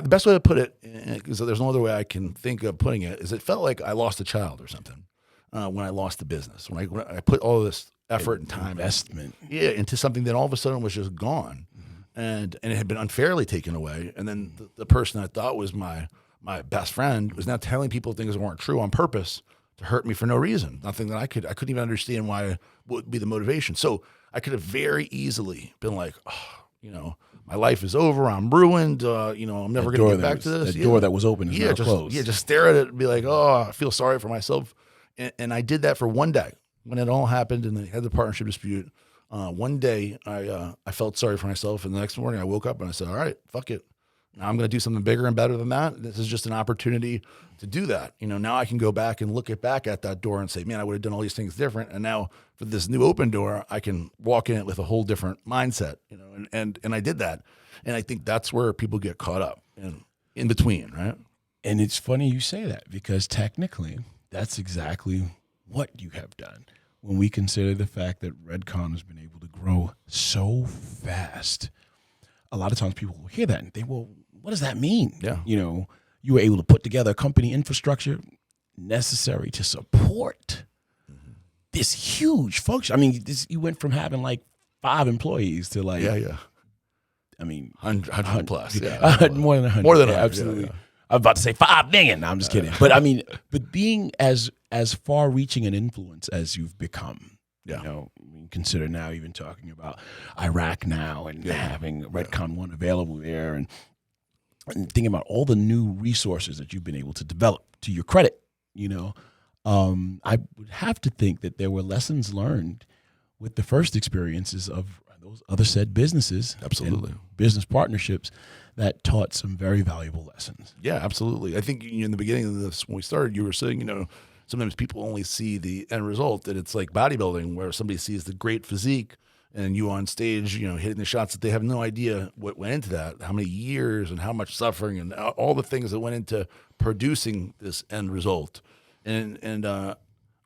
best way to put it, because there's no other way I can think of putting it, is it felt like I lost a child or something when I lost the business. When I put all this effort and time investment into something that all of a sudden was just gone, and it had been unfairly taken away. And then the person I thought was my best friend was now telling people things that weren't true on purpose to hurt me for no reason. Nothing that I couldn't even understand what would be the motivation. So I could have very easily been like, my life is over. I'm ruined. I'm never going to get back to this. The door that was open is now closed. Just stare at it and be like, I feel sorry for myself. And I did that for one day when it all happened and they had the partnership dispute. One day I felt sorry for myself, and the next morning I woke up and I said, all right, fuck it. Now I'm going to do something bigger and better than that. This is just an opportunity to do that. Now I can go back and look back at that door and say, man, I would have done all these things different. And now for this new open door, I can walk in it with a whole different mindset, and I did that. And I think that's where people get caught up in between, right? And it's funny you say that, because technically that's exactly what you have done. When we consider the fact that Redcon has been able to grow so fast, a lot of times people will hear that and think, well, what does that mean? Yeah. You were able to put together a company infrastructure necessary to support this huge function. I mean, you went from having like 5 employees to like, I mean, 100 plus. More than 100. More than 100. Absolutely. Yeah. I was about to say 5 million. No, I'm just kidding. But I mean, being as far-reaching an influence as you've become, consider now even talking about Iraq now and having Redcon1 available there, and thinking about all the new resources that you've been able to develop. To your credit, I would have to think that there were lessons learned with the first experiences of those other said businesses, absolutely, and business partnerships that taught some very valuable lessons. Yeah, absolutely. I think in the beginning of this, when we started, you were saying, sometimes people only see the end result, that it's like bodybuilding, where somebody sees the great physique and you on stage, hitting the shots, that they have no idea what went into that, how many years and how much suffering and all the things that went into producing this end result. And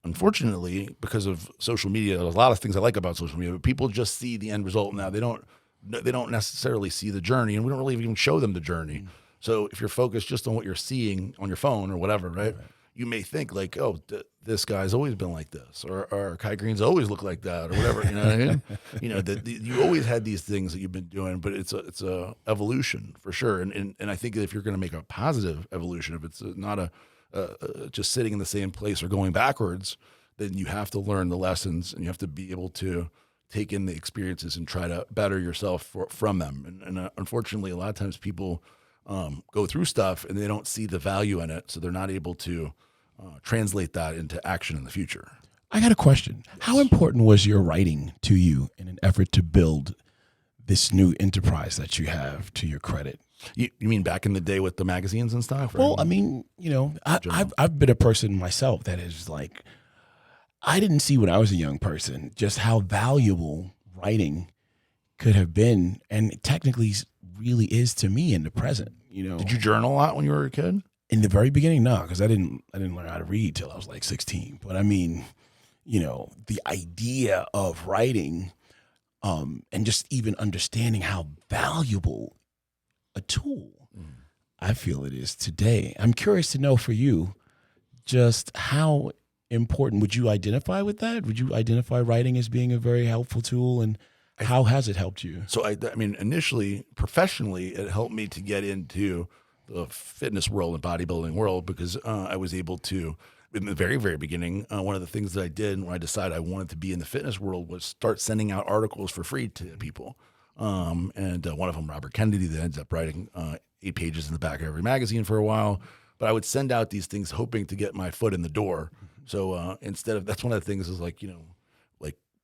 unfortunately, because of social media, there's a lot of things I like about social media, but people just see the end result now. They don't necessarily see the journey, and we don't really even show them the journey. So if you're focused just on what you're seeing on your phone or whatever, right? You may think like, this guy's always been like this, or Kai Greene's always looked like that, or whatever. You know what I mean? You always had these things that you've been doing, but it's a evolution for sure. And I think that if you're going to make a positive evolution, if it's not just sitting in the same place or going backwards, then you have to learn the lessons, and you have to be able to take in the experiences and try to better yourself from them. And unfortunately, a lot of times people go through stuff and they don't see the value in it, so they're not able to translate that into action in the future. I got a question. Yes. How important was your writing to you in an effort to build this new enterprise that you have, to your credit? You mean back in the day with the magazines and stuff? Well, I mean, I've been a person myself that is like, I didn't see when I was a young person just how valuable writing could have been, and technically really is to me in the present. Did you journal a lot when you were a kid? In the very beginning, no, because I didn't learn how to read till I was like 16. But I mean, the idea of writing, and just even understanding how valuable a tool I feel it is today. I'm curious to know for you, just how important would you identify with that? Would you identify writing as being a very helpful tool, and how has it helped you? So I mean, initially, professionally, it helped me to get into the fitness world and bodybuilding world, because I was able to, in the very, very beginning, one of the things that I did when I decided I wanted to be in the fitness world was start sending out articles for free to people. And one of them, Robert Kennedy, that ends up writing 8 pages in the back of every magazine for a while. But I would send out these things hoping to get my foot in the door. So instead of, that's one of the things is like,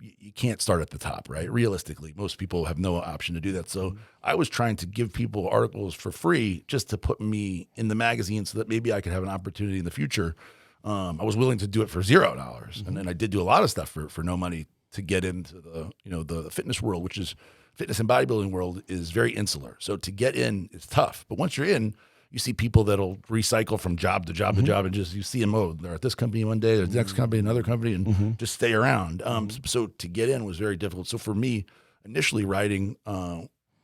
you can't start at the top, right? Realistically, most people have no option to do that. So I was trying to give people articles for free just to put me in the magazine so that maybe I could have an opportunity in the future. I was willing to do it for $0. And then I did do a lot of stuff for no money to get into the fitness world, which is fitness and bodybuilding world is very insular. So to get in is tough. But once you're in, you see people that'll recycle from job to job to job, and just you see them. Oh, they're at this company one day, the next company, another company, and just stay around. So to get in was very difficult. So for me, initially writing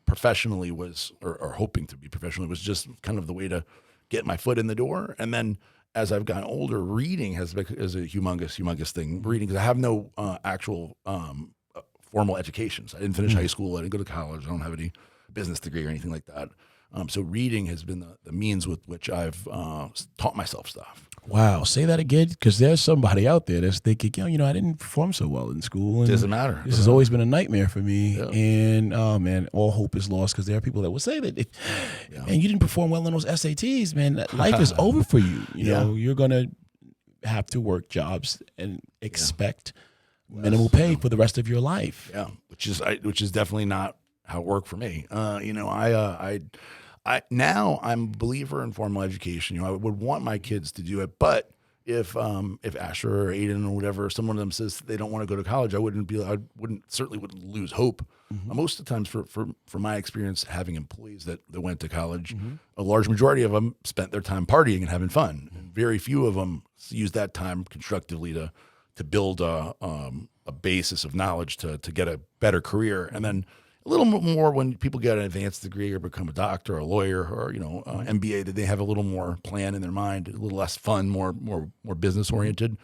professionally was, or hoping to be professionally, was just kind of the way to get my foot in the door. And then as I've gotten older, reading is a humongous thing. Reading, because I have no actual formal education. So I didn't finish high school. I didn't go to college. I don't have any business degree or anything like that. So reading has been the means with which I've taught myself stuff. Wow. Say that again, because there's somebody out there that's thinking, I didn't perform so well in school. And doesn't matter. This has always been a nightmare for me. Yeah. And, oh, man, all hope is lost, because there are people that will say that, man, you didn't perform well in those SATs, man. Life is over for you. You know, you're going to have to work jobs and expect minimal pay for the rest of your life. Yeah, which is definitely not how it worked for me. Now I'm a believer in formal education. I would want my kids to do it, but if Asher or Aiden or whatever, someone of them says they don't want to go to college, I wouldn't lose hope. Most of the times, for my experience, having employees that went to college, a large majority of them spent their time partying and having fun. And very few of them used that time constructively to build a basis of knowledge to get a better career. And then a little more when people get an advanced degree or become a doctor or a lawyer or MBA, that they have a little more plan in their mind, a little less fun, more business oriented.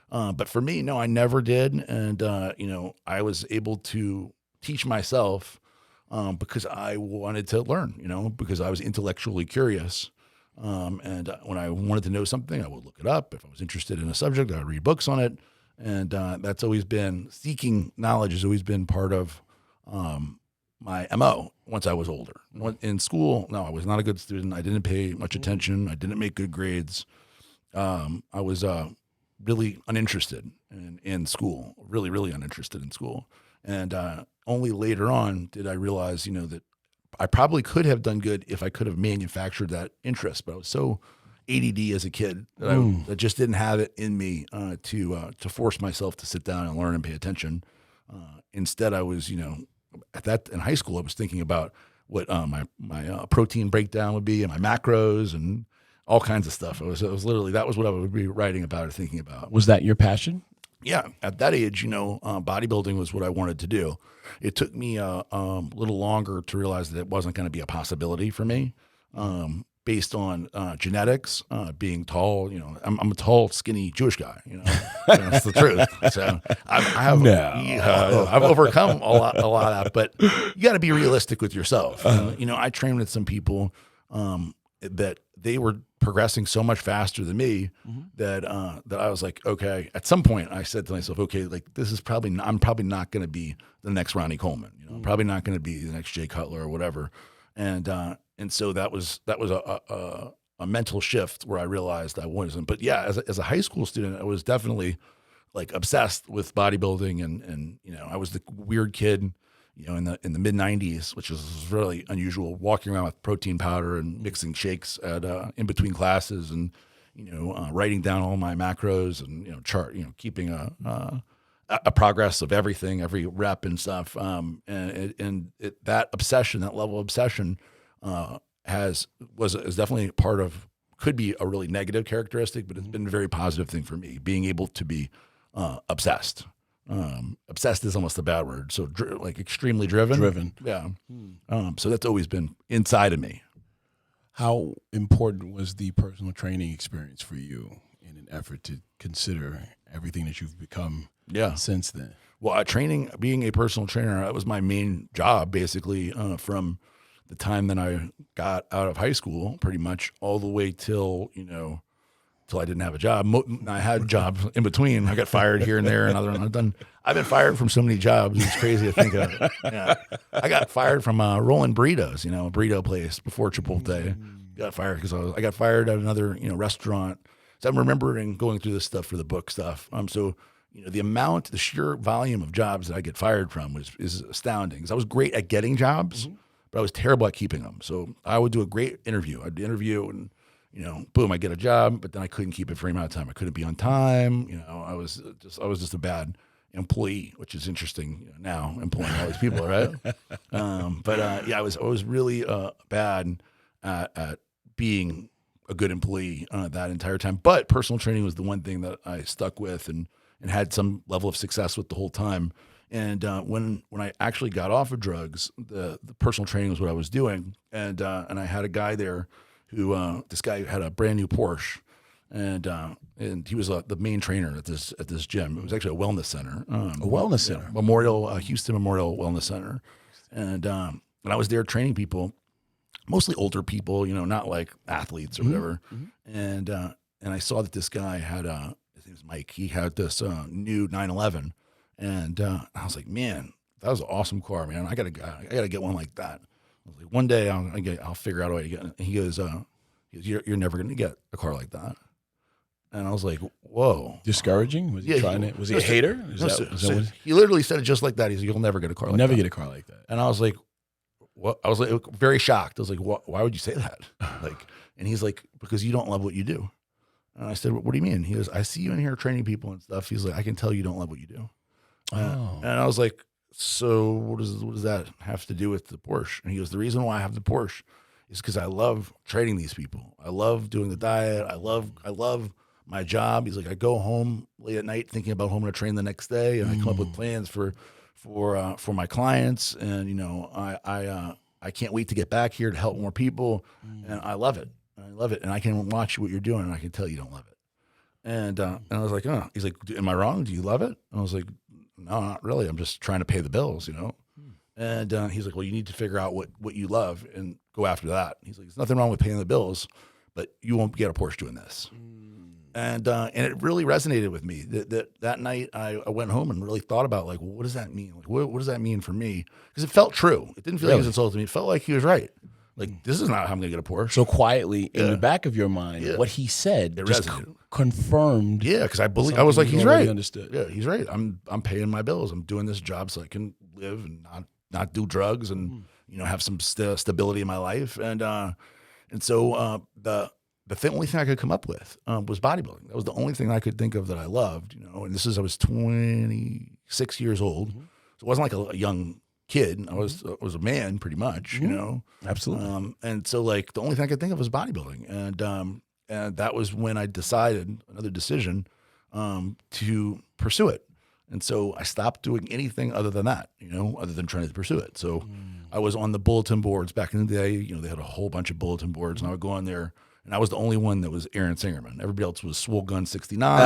But for me, no, I never did, and I was able to teach myself because I wanted to learn, because I was intellectually curious. And when I wanted to know something, I would look it up. If I was interested in a subject, I would read books on it. And that's always been, seeking knowledge has always been part of my MO once I was older. In school, no, I was not a good student. I didn't pay much attention. I didn't make good grades. I was really uninterested in school, really, really uninterested in school. And only later on did I realize, that I probably could have done good if I could have manufactured that interest. But I was so ADD as a kid that I just didn't have it in me to force myself to sit down and learn and pay attention. Instead, I was, in high school, I was thinking about what my protein breakdown would be and my macros and all kinds of stuff. It was literally, that was what I would be writing about or thinking about. Was that your passion? Yeah. At that age, bodybuilding was what I wanted to do. It took me a little longer to realize that it wasn't going to be a possibility for me. Based on genetics, being tall, I'm a tall, skinny Jewish guy. That's the truth. So I've overcome a lot of that, but you got to be realistic with yourself. I trained with some people that they were progressing so much faster than me that I was like, okay. At some point, I said to myself, okay, like I'm probably not going to be the next Ronnie Coleman. I'm probably not going to be the next Jay Cutler or whatever. And so that was a mental shift where I realized I wasn't. But yeah, as a high school student, I was definitely like obsessed with bodybuilding, and I was the weird kid, in the mid '90s, which was really unusual, walking around with protein powder and mixing shakes at in between classes, and writing down all my macros and chart, keeping a progress of everything, every rep and stuff. That obsession, that level of obsession, is definitely part of, could be a really negative characteristic, but it's been a very positive thing for me, being able to be obsessed. Obsessed is almost a bad word. So like extremely driven. Yeah. So that's always been inside of me. How important was the personal training experience for you in an effort to consider everything that you've become since then? Well, being a personal trainer, that was my main job, basically, from the time that I got out of high school, pretty much all the way till I didn't have a job. I had jobs in between. I got fired here and there, and I've been fired from so many jobs. It's crazy to think of. Yeah. I got fired from rolling burritos, a burrito place before Chipotle. Got fired because I got fired at another restaurant. So I'm remembering going through this stuff for the book stuff. So the sheer volume of jobs that I get fired from is astounding. Because I was great at getting jobs, but I was terrible at keeping them. So I would do a great interview. I'd interview and boom, I get a job, but then I couldn't keep it for any amount of time. I couldn't be on time. I was just a bad employee, which is interesting now, employing all these people, right? I was really bad at being a good employee that entire time. But personal training was the one thing that I stuck with and had some level of success with the whole time. And when I actually got off of drugs, the personal training was what I was doing. And I had a guy there who this guy had a brand new Porsche, and he was the main trainer at this gym. It was actually a wellness center, a wellness center, Houston Memorial Wellness Center, and I was there training people, mostly older people, not like athletes or whatever. And I saw that this guy had his name was Mike. He had this new 911, and I was like, man, that was an awesome car, man. I gotta get one like that. I was like, one day I'll figure out a way to get it. And he goes, you're never going to get a car like that. And I was like, whoa. Discouraging? Was he trying it? Was he a hater? He literally said it just like that. He said, you'll never get a car like that. Never get a car like that. And I was like, what? I was like very shocked. I was like, why would you say that? And he's like, because you don't love what you do. And I said, what do you mean? He goes, I see you in here training people and stuff. He's like, I can tell you don't love what you do. And I was like, so what does that have to do with the Porsche? And he goes, the reason why I have the Porsche is because I love training these people. I love doing the diet. I love my job. He's like, I go home late at night thinking about who I'm going to train the next day, and I come up with plans for my clients. And I can't wait to get back here to help more people, and I love it. And I can watch what you're doing, and I can tell you don't love it. And I was like, oh. He's like, am I wrong? Do you love it? And I was like, no, not really. I'm just trying to pay the bills, And he's like, well, you need to figure out what you love and go after that. He's like, there's nothing wrong with paying the bills, but you won't get a Porsche doing this. And it really resonated with me. That night I went home and really thought about like, well, what does that mean? Like, what does that mean for me? Because it felt true. It didn't feel like he was insulting me. It felt like he was right. Like, this is not how I'm going to get a Porsche. So quietly in the back of your mind, what he said just confirmed. Yeah, because I was like, he's right. Understood. Yeah, he's right. I'm paying my bills. I'm doing this job so I can live and not do drugs and have some stability in my life. And so the only thing I could come up with was bodybuilding. That was the only thing I could think of that I loved. And I was 26 years old, so it wasn't like a young kid. I was a man pretty much, Absolutely. and so like the only thing I could think of was bodybuilding, and that was when I decided another decision to pursue it. And so I stopped doing anything other than that, other than trying to pursue it. So I was on the bulletin boards back in the day. They had a whole bunch of bulletin boards, and I would go on there. And I was the only one that was Aaron Singerman. Everybody else was Swole Gun 69,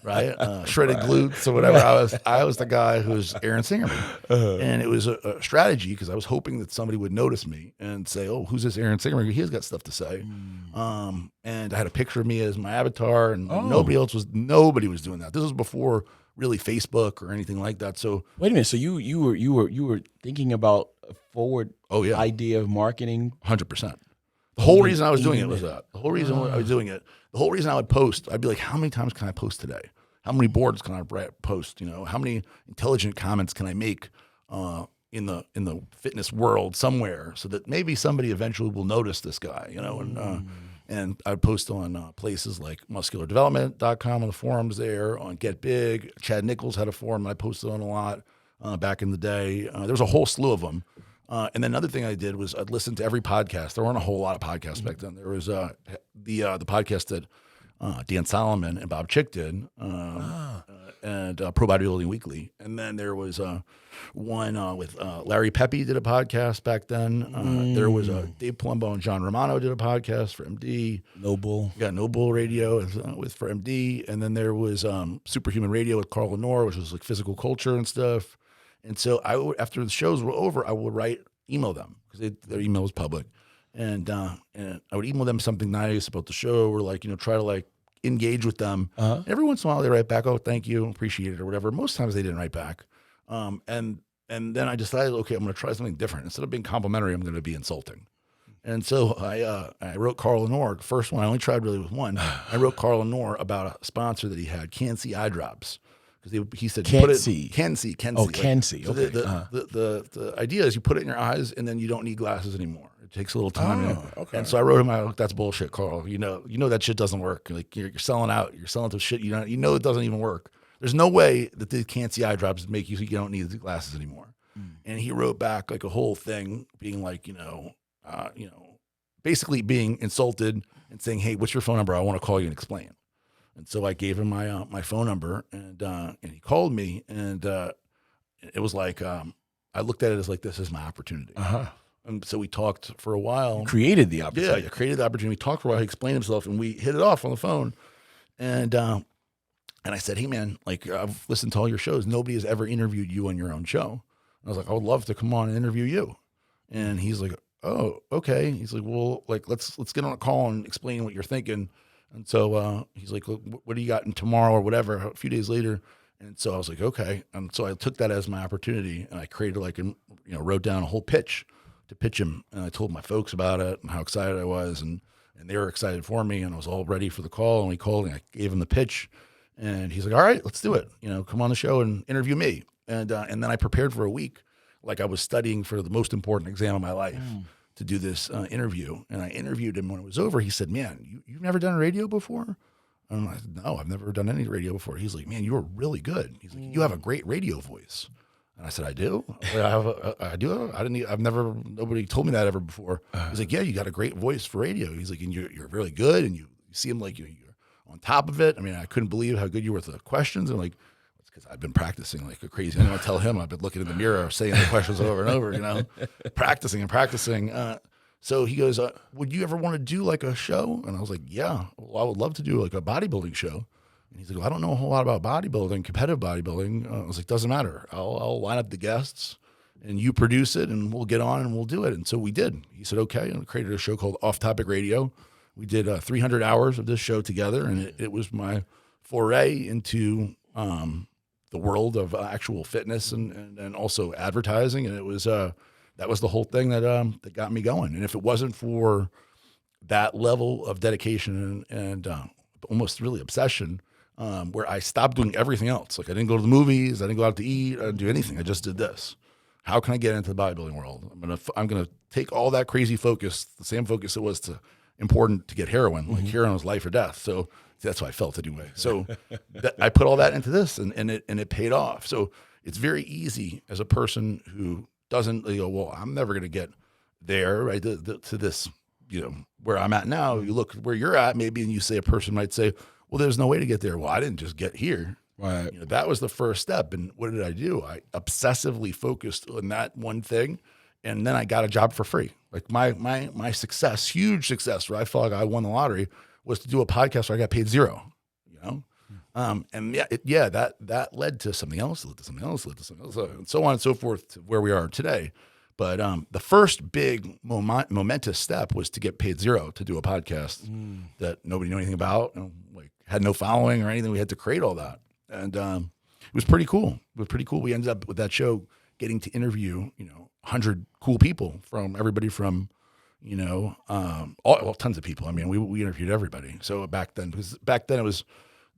right? Shredded glutes or whatever. I was the guy who was Aaron Singerman. And it was a strategy because I was hoping that somebody would notice me and say, oh, who's this Aaron Singerman? He's got stuff to say. And I had a picture of me as my avatar, and nobody was doing that. This was before really Facebook or anything like that. So wait a minute. So you were thinking about a forward idea of marketing? 100%. The whole reason I was doing it was that. The whole reason I was doing it, the whole reason I would post, I'd be like, how many times can I post today? How many boards can I post? How many intelligent comments can I make in the fitness world somewhere so that maybe somebody eventually will notice this guy, and I'd post on places like musculardevelopment.com on the forums there, on Get Big. Chad Nichols had a forum I posted on a lot back in the day. There was a whole slew of them. And then another thing I did was I'd listen to every podcast. There weren't a whole lot of podcasts back then. There was the podcast that Dan Solomon and Bob Chick did, and Pro Bodybuilding Weekly. And then there was one with Larry Pepe did a podcast back then. There was Dave Palumbo and John Romano did a podcast for MD. Noble. Yeah, Noble Radio for MD. And then there was Superhuman Radio with Carl Lenore, which was like physical culture and stuff. And so after the shows were over, I would email them because their email was public, and I would email them something nice about the show, or try to engage with them. Every once in a while they write back, oh, thank you, appreciate it, or whatever. Most times they didn't write back, and then I decided, okay, I'm going to try something different. Instead of being complimentary, I'm going to be insulting. And so I wrote Carl Lenore. The first one I only tried really with one. I wrote Carl Lenore about a sponsor that he had, Can See eye drops. Because he said, Can see. Oh, Can see. So okay. the idea is you put it in your eyes and then you don't need glasses anymore. It takes a little time. Okay. And so I wrote him out, that's bullshit, Carl. You know that shit doesn't work. Like you're selling out. You're selling to shit. You know it doesn't even work. There's no way that the can't see eye drops make you don't need the glasses anymore. And he wrote back like a whole thing being like, basically being insulted and saying, hey, what's your phone number? I want to call you and explain. And so I gave him my phone number and he called me and it was like, I looked at it as like, this is my opportunity. And so we talked for a while. You created the opportunity. Yeah, I created the opportunity. We talked for a while. He explained himself and we hit it off on the phone. And I said, hey man, like I've listened to all your shows. Nobody has ever interviewed you on your own show. I was like, I would love to come on and interview you. And he's like, oh, okay. He's like, well, like let's get on a call and explain what you're thinking. And so he's like, look, what do you got in tomorrow or whatever? A few days later. And so I was like, okay. And so I took that as my opportunity and I created wrote down a whole pitch to pitch him. And I told my folks about it and how excited I was. And they were excited for me. And I was all ready for the call. And we called and I gave him the pitch. And he's like, all right, let's do it. Come on the show and interview me. And then I prepared for a week, like I was studying for the most important exam of my life to do this interview. And I interviewed him. When it was over, he said, man, you've never done radio before? And I said, no, I've never done any radio before. He's like, man, you were really good. He's like, you have a great radio voice. And I said, I do? I do? Nobody told me that ever before. He's like, yeah, you got a great voice for radio. He's like, and you're really good. And you seem like you're on top of it. I mean, I couldn't believe how good you were with the questions. And I'm like, because I've been practicing like a crazy. I don't want to tell him I've been looking in the mirror, saying the questions over and over, practicing and practicing. So he goes, would you ever want to do like a show? And I was like, yeah, well, I would love to do like a bodybuilding show. And he's like, well, I don't know a whole lot about bodybuilding, competitive bodybuilding. I was like, doesn't matter. I'll line up the guests and you produce it and we'll get on and we'll do it. And so we did. He said, okay. And we created a show called Off Topic Radio. We did 300 hours of this show together. And it was my foray into the world of actual fitness and also advertising. And it was, that was the whole thing that got me going. And if it wasn't for that level of dedication and almost really obsession, where I stopped doing everything else. Like I didn't go to the movies, I didn't go out to eat, I didn't do anything. I just did this. How can I get into the bodybuilding world? I'm gonna take all that crazy focus, the same focus it was important to get heroin. Like heroin was life or death. So that's how I felt anyway. So I put all that into this and it paid off. So it's very easy as a person who doesn't go, well, I'm never going to get there, right? To this, where I'm at now. You look where you're at, maybe, and you say a person might say, well, there's no way to get there. Well, I didn't just get here. Right. That was the first step. And what did I do? I obsessively focused on that one thing. And then I got a job for free. Like my success, huge success, where I felt like I won the lottery, was to do a podcast where I got paid $0. And that led to something else, led to something else, and so on and so forth to where we are today. But the first big momentous step was to get paid $0 to do a podcast that nobody knew anything about, and like had no following or anything. We had to create all that, and it was pretty cool. We ended up with that show getting to interview 100 cool people from everybody from tons of people. I mean, we interviewed everybody. So back then it was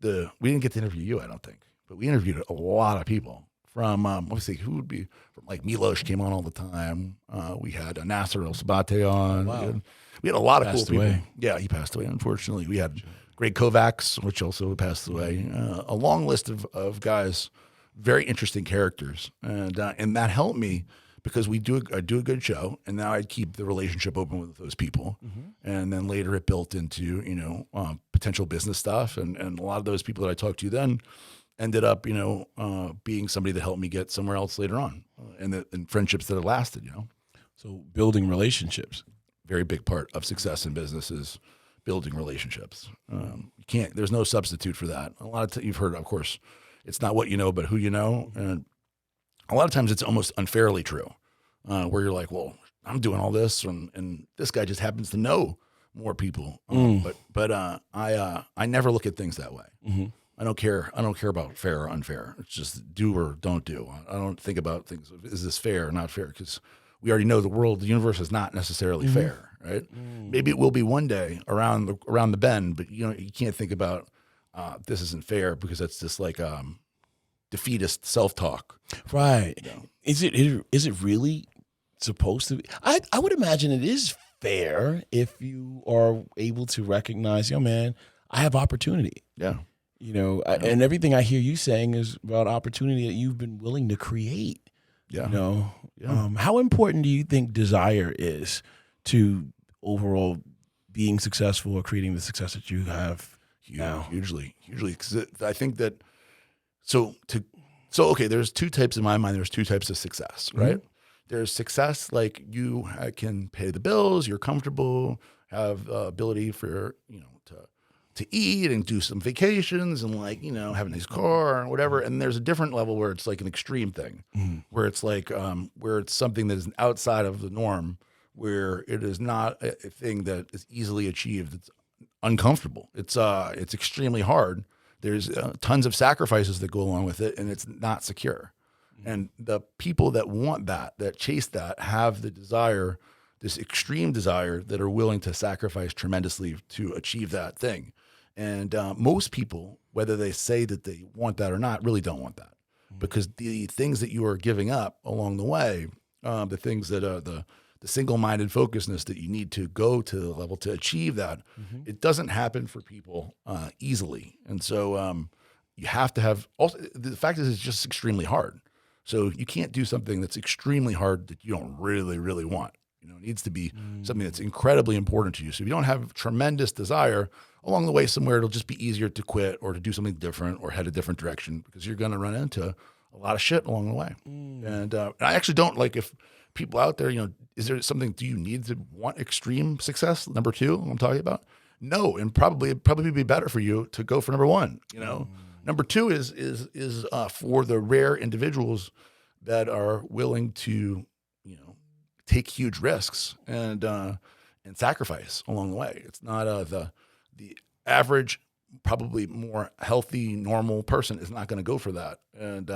we didn't get to interview you, I don't think, but we interviewed a lot of people from, obviously who would be from, like Milos came on all the time. We had Nasser El Sabate on. Wow. We had a lot of cool people. Away. Yeah, he passed away, unfortunately. We had Greg Kovacs, which also passed away. A long list of guys, very interesting characters. And that helped me because I do a good show, and now I'd keep the relationship open with those people. And then later it built into, potential business stuff. And a lot of those people that I talked to then ended up, being somebody that helped me get somewhere else later on, and friendships that have lasted, So building relationships. Very big part of success in business is building relationships. There's no substitute for that. A lot of you've heard, of course, it's not what you know, but who you know. And a lot of times it's almost unfairly true, where you're like, well, I'm doing all this and this guy just happens to know more people. But I never look at things that way. I don't care about fair or unfair. It's just do or don't do. I don't think about things. Is this fair or not fair? Because we already know the universe is not necessarily fair, right? Maybe it will be one day around the bend, but you can't think about this isn't fair because that's just like defeatist self-talk. Right. Is it really supposed to be? I would imagine it is fair if you are able to recognize, yo, man, I have opportunity. Yeah. And everything I hear you saying is about opportunity that you've been willing to create. Yeah. How important do you think desire is to overall being successful or creating the success that you have now? Hugely. Because I think that, okay, there's two types in my mind. There's two types of success, right? There's success like you can pay the bills, you're comfortable, have ability for, to eat and do some vacations and have a nice car or whatever. And there's a different level where it's like an extreme thing, where it's like where it's something that is outside of the norm, where it is not a thing that is easily achieved. It's uncomfortable. It's extremely hard. There's tons of sacrifices that go along with it, and it's not secure. And the people that want that chase that, have the desire, this extreme desire, that are willing to sacrifice tremendously to achieve that thing. And most people, whether they say that they want that or not, really don't want that, because the things that you are giving up along the way, the things that are the single-minded focusedness that you need to go to the level to achieve that, it doesn't happen for people easily. And so you have to have, also, the fact is it's just extremely hard. So you can't do something that's extremely hard that you don't really, really want. It needs to be something that's incredibly important to you. So if you don't have tremendous desire, along the way somewhere, it'll just be easier to quit or to do something different or head a different direction, because you're going to run into a lot of shit along the way. And I actually don't like, if people out there, is there something, do you need to want extreme success? Number two, I'm talking about? No, and it'd probably be better for you to go for number one. Number two is for the rare individuals that are willing to, take huge risks and sacrifice along the way. It's not the average, probably more healthy, normal person is not going to go for that, and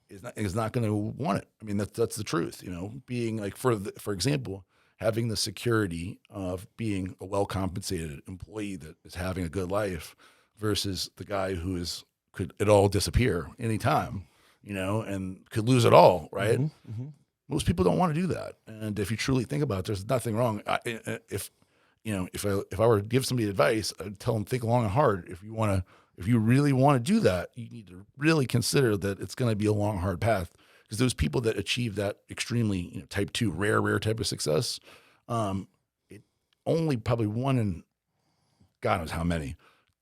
is not going to want it. I mean, that's the truth. Being like, for example, having the security of being a well-compensated employee that is having a good life versus the guy who could it all disappear anytime, and could lose it all, right? Most people don't want to do that. And if you truly think about it, there's nothing wrong. If I were to give somebody advice, I'd tell them, think long and hard. If you really want to do that, you need to really consider that it's going to be a long, hard path. Because those people that achieve that extremely, type 2, rare type of success, it only probably one in God knows how many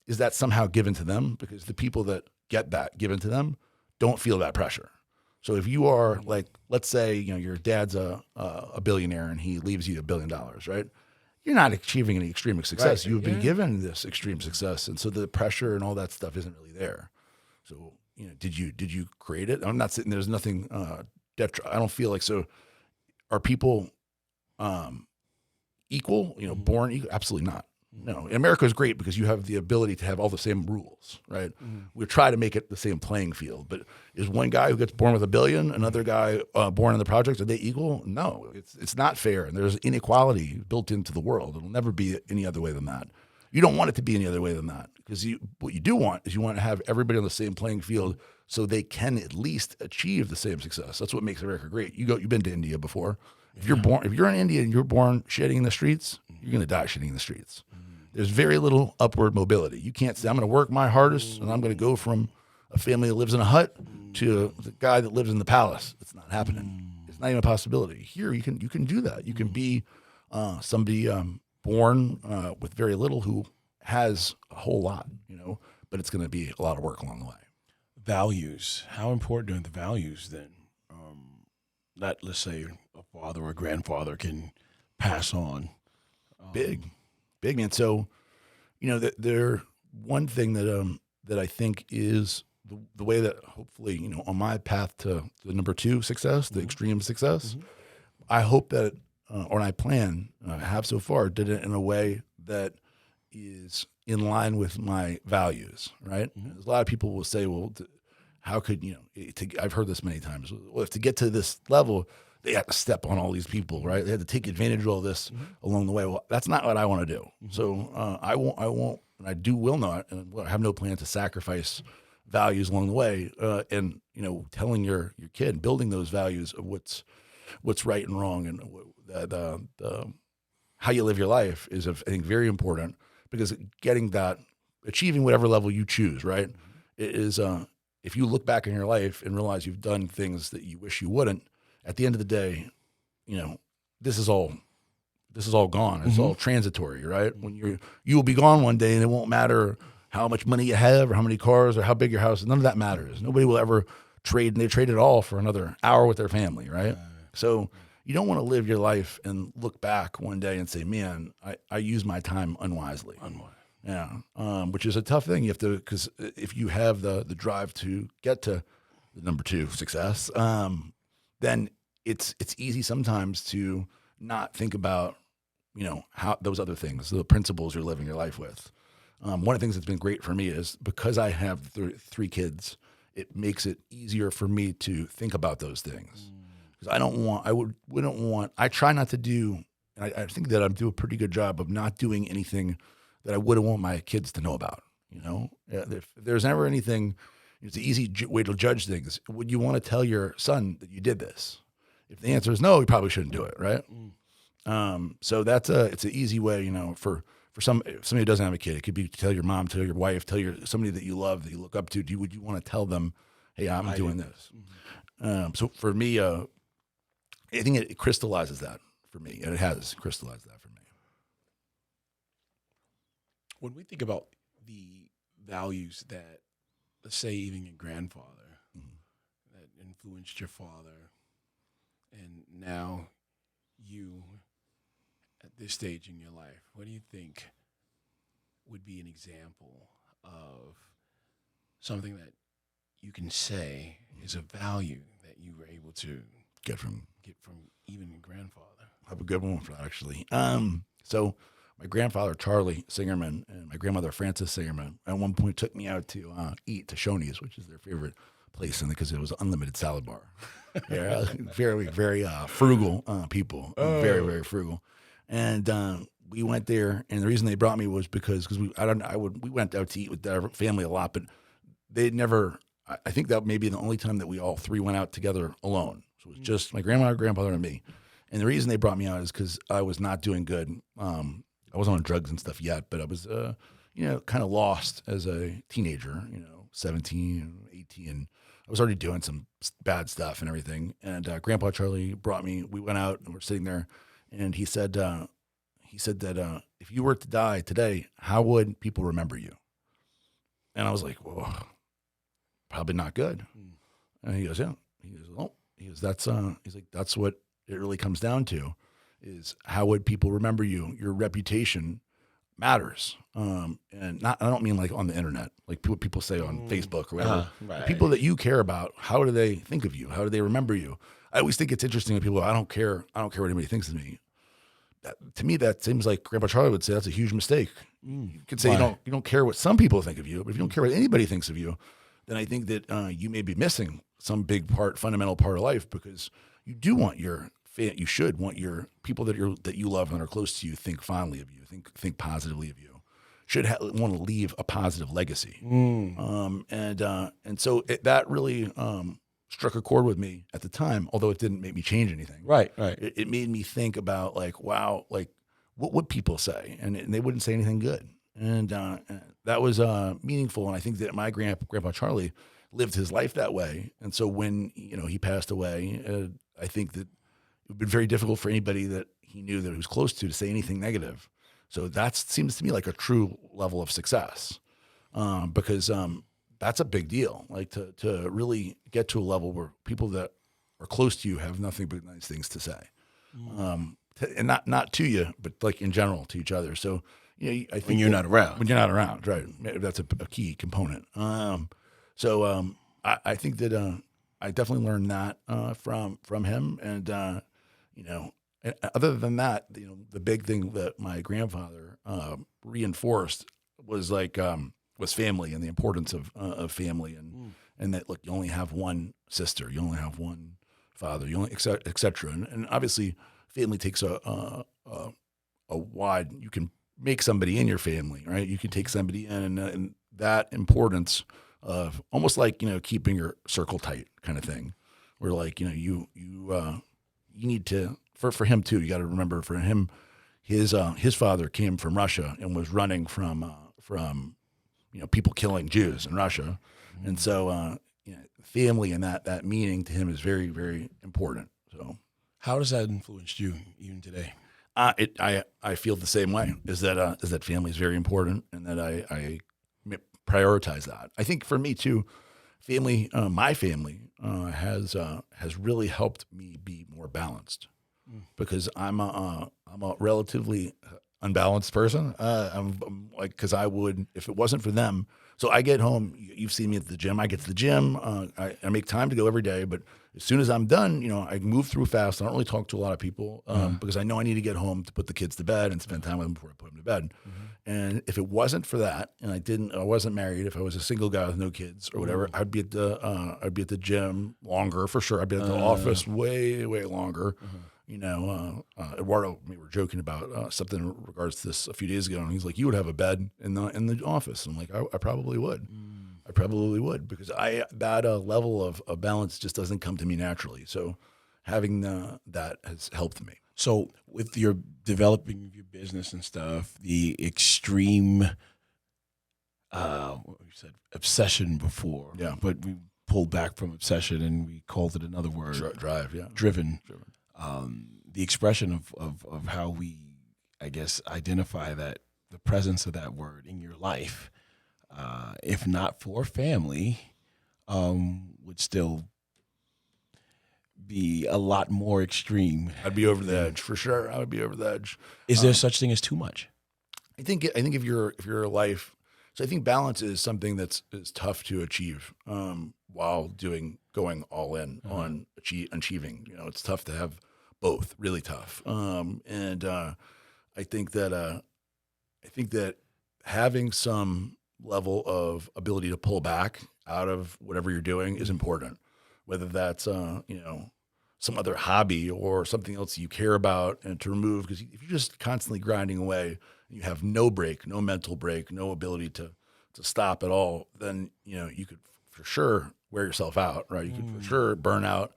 is that somehow given to them, because the people that get that given to them don't feel that pressure. So if you are like, let's say, your dad's a billionaire and he leaves you $1 billion, right? You're not achieving any extreme success. Right. You've been given this extreme success. And so the pressure and all that stuff isn't really there. So, did you create it? I'm not sitting, there's nothing, I don't feel like, so are people equal, born equal? Absolutely not. No, America is great because you have the ability to have all the same rules, right? We try to make it the same playing field, but is one guy who gets born with $1 billion, another guy born in the projects, are they equal? No, it's not fair, and there's inequality built into the world. It'll never be any other way than that. You don't want it to be any other way than that, because what you do want is you want to have everybody on the same playing field so they can at least achieve the same success. That's what makes America great. You've been to India before. If you're in India and you're born shitting in the streets, you're going to die shitting in the streets. There's very little upward mobility. You can't say, I'm going to work my hardest and I'm going to go from a family that lives in a hut to the guy that lives in the palace. It's not happening. It's not even a possibility. Here, you can do that. You can be somebody born with very little who has a whole lot, but it's going to be a lot of work along the way. Values. How important are the values then? That, let's say, a father or a grandfather can pass on. Big, man. So, there one thing that I think is the way that hopefully, on my path to the number 2 success, the extreme success, I hope that, or I plan, have so far, did it in a way that is in line with my values, right? A lot of people will say, well, how could, I've heard this many times. Well, if to get to this level, they have to step on all these people, right? They had to take advantage of all this along the way. Well, that's not what I want to do. So I won't, and I will not, and I have no plan to sacrifice values along the way. And telling your kid, building those values of what's right and wrong, and how you live your life is, I think, very important, because achieving whatever level you choose, right, it is, if you look back in your life and realize you've done things that you wish you wouldn't, at the end of the day, this is all gone. It's all transitory, right? When you will be gone one day, and it won't matter how much money you have or how many cars or how big your house is. None of that matters. Nobody will ever trade, and they trade it all for another hour with their family, right? So you don't want to live your life and look back one day and say, man, I used my time unwisely. Yeah. Which is a tough thing. You have to, because if you have the drive to get to the number 2, success, then it's easy sometimes to not think about, how those other things, the principles you're living your life with. One of the things that's been great for me is, because I have 3 kids, it makes it easier for me to think about those things. Because I try not to do, and I think that I do a pretty good job of not doing anything that I wouldn't want my kids to know about. If there's never anything, it's an easy way to judge things. Would you want to tell your son that you did this? If the answer is no, you probably shouldn't do it, right? So it's an easy way, for somebody who doesn't have a kid. It could be to tell your mom, tell your wife, somebody that you love, that you look up to. Would you want to tell them, hey, I'm doing this? So for me, I think it crystallizes that for me, and it has crystallized that for me. When we think about the values that, let's say, even your grandfather that influenced your father, and now you at this stage in your life, what do you think would be an example of something that you can say is a value that you were able to Get from even your grandfather? I have a good one for that, actually. So my grandfather, Charlie Singerman, and my grandmother, Frances Singerman, at one point took me out to eat to Shoney's, which is their favorite place, and because it was an unlimited salad bar. Yeah, very, very frugal people, very, very frugal. And we went there, and the reason they brought me was because we went out to eat with their family a lot, but they'd never. I think that may be the only time that we all 3 went out together alone. So it was just my grandma, grandfather, and me. And the reason they brought me out is because I was not doing good. I wasn't on drugs and stuff yet, but I was, kind of lost as a teenager, 17, 18. I was already doing some bad stuff and everything. And Grandpa Charlie brought me. We went out and we're sitting there, and he said that if you were to die today, how would people remember you? And I was like, whoa, probably not good. And he goes, yeah. That's what it really comes down to, is how would people remember you? Your reputation matters. And I don't mean like on the internet, like what people say on Facebook or whatever. Right. The people that you care about, how do they think of you? How do they remember you? I always think it's interesting when people, I don't care what anybody thinks of me. To me, that seems like Grandpa Charlie would say that's a huge mistake. You could say you don't care what some people think of you, but if you don't care what anybody thinks of you, then I think that you may be missing some big fundamental part of life, because you do want you should want your people that you love and are close to you think fondly of you, think positively of you, should want to leave a positive legacy. And so that really struck a chord with me at the time, although it didn't make me change anything. Right. It made me think about like, wow, like what would people say? And they wouldn't say anything good. And that was meaningful. And I think that my grandpa Charlie lived his life that way. And so when he passed away, I think that it would be very difficult for anybody that he knew that he was close to say anything negative. So that seems to me like a true level of success, because that's a big deal. Like to really get to a level where people that are close to you have nothing but nice things to say, and not to you, but like in general to each other. So I think when you're not around, right? That's a key component. I think that I definitely learned that from him, and other than that, the big thing that my grandfather reinforced was was family, and the importance of family, and that look, you only have one sister, you only have one father, you only et cetera. And obviously, family takes a wide. You can make somebody in your family, right? You can take somebody in, and that importance of almost like keeping your circle tight kind of thing, where you need to for him too. You got to remember, for him, his father came from Russia and was running from people killing Jews in Russia, and so family and that meaning to him is very, very important. So How does that influence you even today? I feel the same way. Is that family is very important, and that I prioritize that. I think for me too, family, my family has really helped me be more balanced, because I'm a relatively unbalanced person. I'm like, because I would, if it wasn't for them. So I get home. You've seen me at the gym. I get to the gym. I make time to go every day, but as soon as I'm done, I move through fast. I don't really talk to a lot of people because I know I need to get home to put the kids to bed and spend time with them before I put them to bed. And if it wasn't for that, and I wasn't married, if I was a single guy with no kids or whatever, I'd be at the gym longer for sure. I'd be at the office way longer. Eduardo, we were joking about something in regards to this a few days ago, and he's like, "You would have a bed in the office." I'm like, I probably would. I probably would, because that level of balance just doesn't come to me naturally. So having that has helped me. So with your developing of your business and stuff, the extreme, what you said, obsession before, Yeah. but we pulled back from obsession and we called it another word, Drive, yeah. driven. The expression of how we, I guess, identify that, the presence of that word in your life, if not for family, would still be a lot more extreme. I'd be over the edge for sure. I would be over the edge. Is there such thing as too much? I think if your life, so I think balance is something is tough to achieve while going all in on achieving. It's tough to have both, really tough. And I think that having some level of ability to pull back out of whatever you're doing is important, whether that's some other hobby or something else you care about, and to remove, because if you're just constantly grinding away, you have no break, no mental break, no ability to stop at all, then you could for sure wear yourself out, right? You could for sure burn out,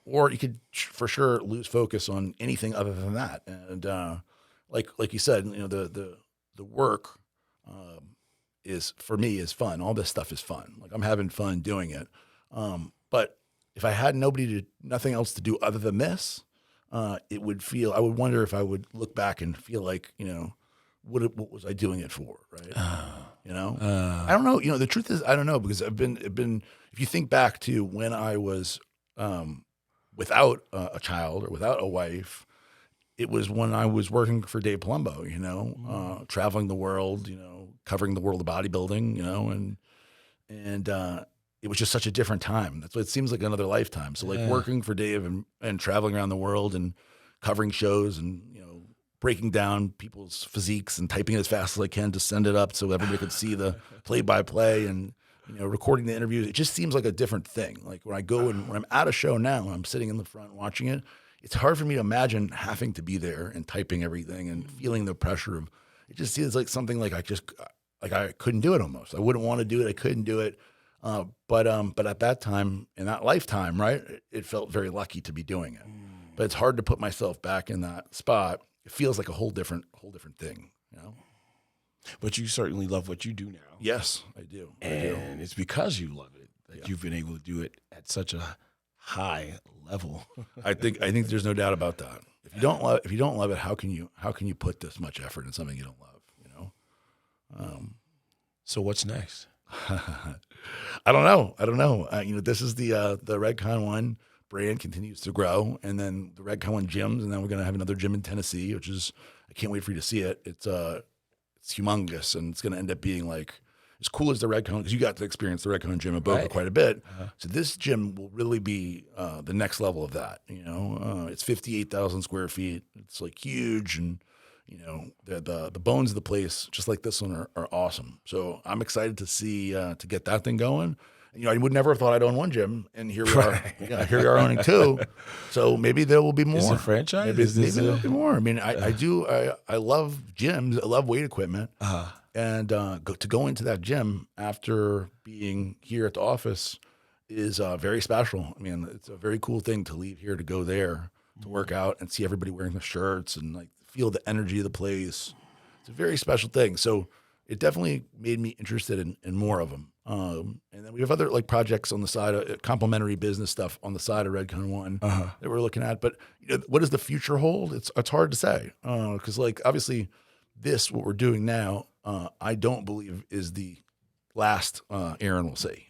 or you could for sure lose focus on anything other than that. And like you said, the work is, for me, is fun. All this stuff is fun. Like, I'm having fun doing it. But if I had nothing else to do other than this, I would wonder if I would look back and feel like, what was I doing it for? Right. I don't know. The truth is, I don't know, because I've been, if you think back to when I was, without a child or without a wife, it was when I was working for Dave Palumbo, traveling the world, covering the world of bodybuilding, and it was just such a different time. That's what it seems like, another lifetime. So working for Dave and traveling around the world and covering shows and, breaking down people's physiques and typing it as fast as I can to send it up so everybody could see the play-by-play, and, recording the interviews. It just seems like a different thing. Like, when I go and when I'm at a show now and I'm sitting in the front watching it, it's hard for me to imagine having to be there and typing everything and feeling the pressure of, it just seems like something like I couldn't do it almost. I wouldn't want to do it. I couldn't do it. But at that time, in that lifetime, right, it felt very lucky to be doing it. But it's hard to put myself back in that spot. It feels like a whole different thing, But you certainly love what you do now. Yes, I do. And it's because you love it that you've been able to do it at such a high level. I think there's no doubt about that. If you don't love it, how can you put this much effort in something you don't love? So what's next? I don't know. This is the Redcon1 brand continues to grow, and then the Redcon1 gyms, and then we're going to have another gym in Tennessee, which is, I can't wait for you to see it. It's humongous, and it's going to end up being like as cool as the Redcon, because you got to experience the Redcon gym at Boca quite a bit. So this gym will really be the next level of that. It's 58,000 square feet. It's like huge, and the bones of the place, just like this one, are awesome. So I'm excited to see to get that thing going. I would never have thought I'd own one gym, and here we are. Yeah, here we are owning two. So maybe there will be more. Is it a franchise? Maybe there will be more. I mean, I love gyms. I love weight equipment. And to go into that gym after being here at the office is very special. I mean, it's a very cool thing to leave here to go there to work out and see everybody wearing the shirts and like feel the energy of the place. It's a very special thing. So it definitely made me interested in more of them. And then we have other like projects on the side, complementary business stuff on the side of Redcon1 that we're looking at. But what does the future hold? It's hard to say because like obviously what we're doing now, I don't believe is the last Aaron will see.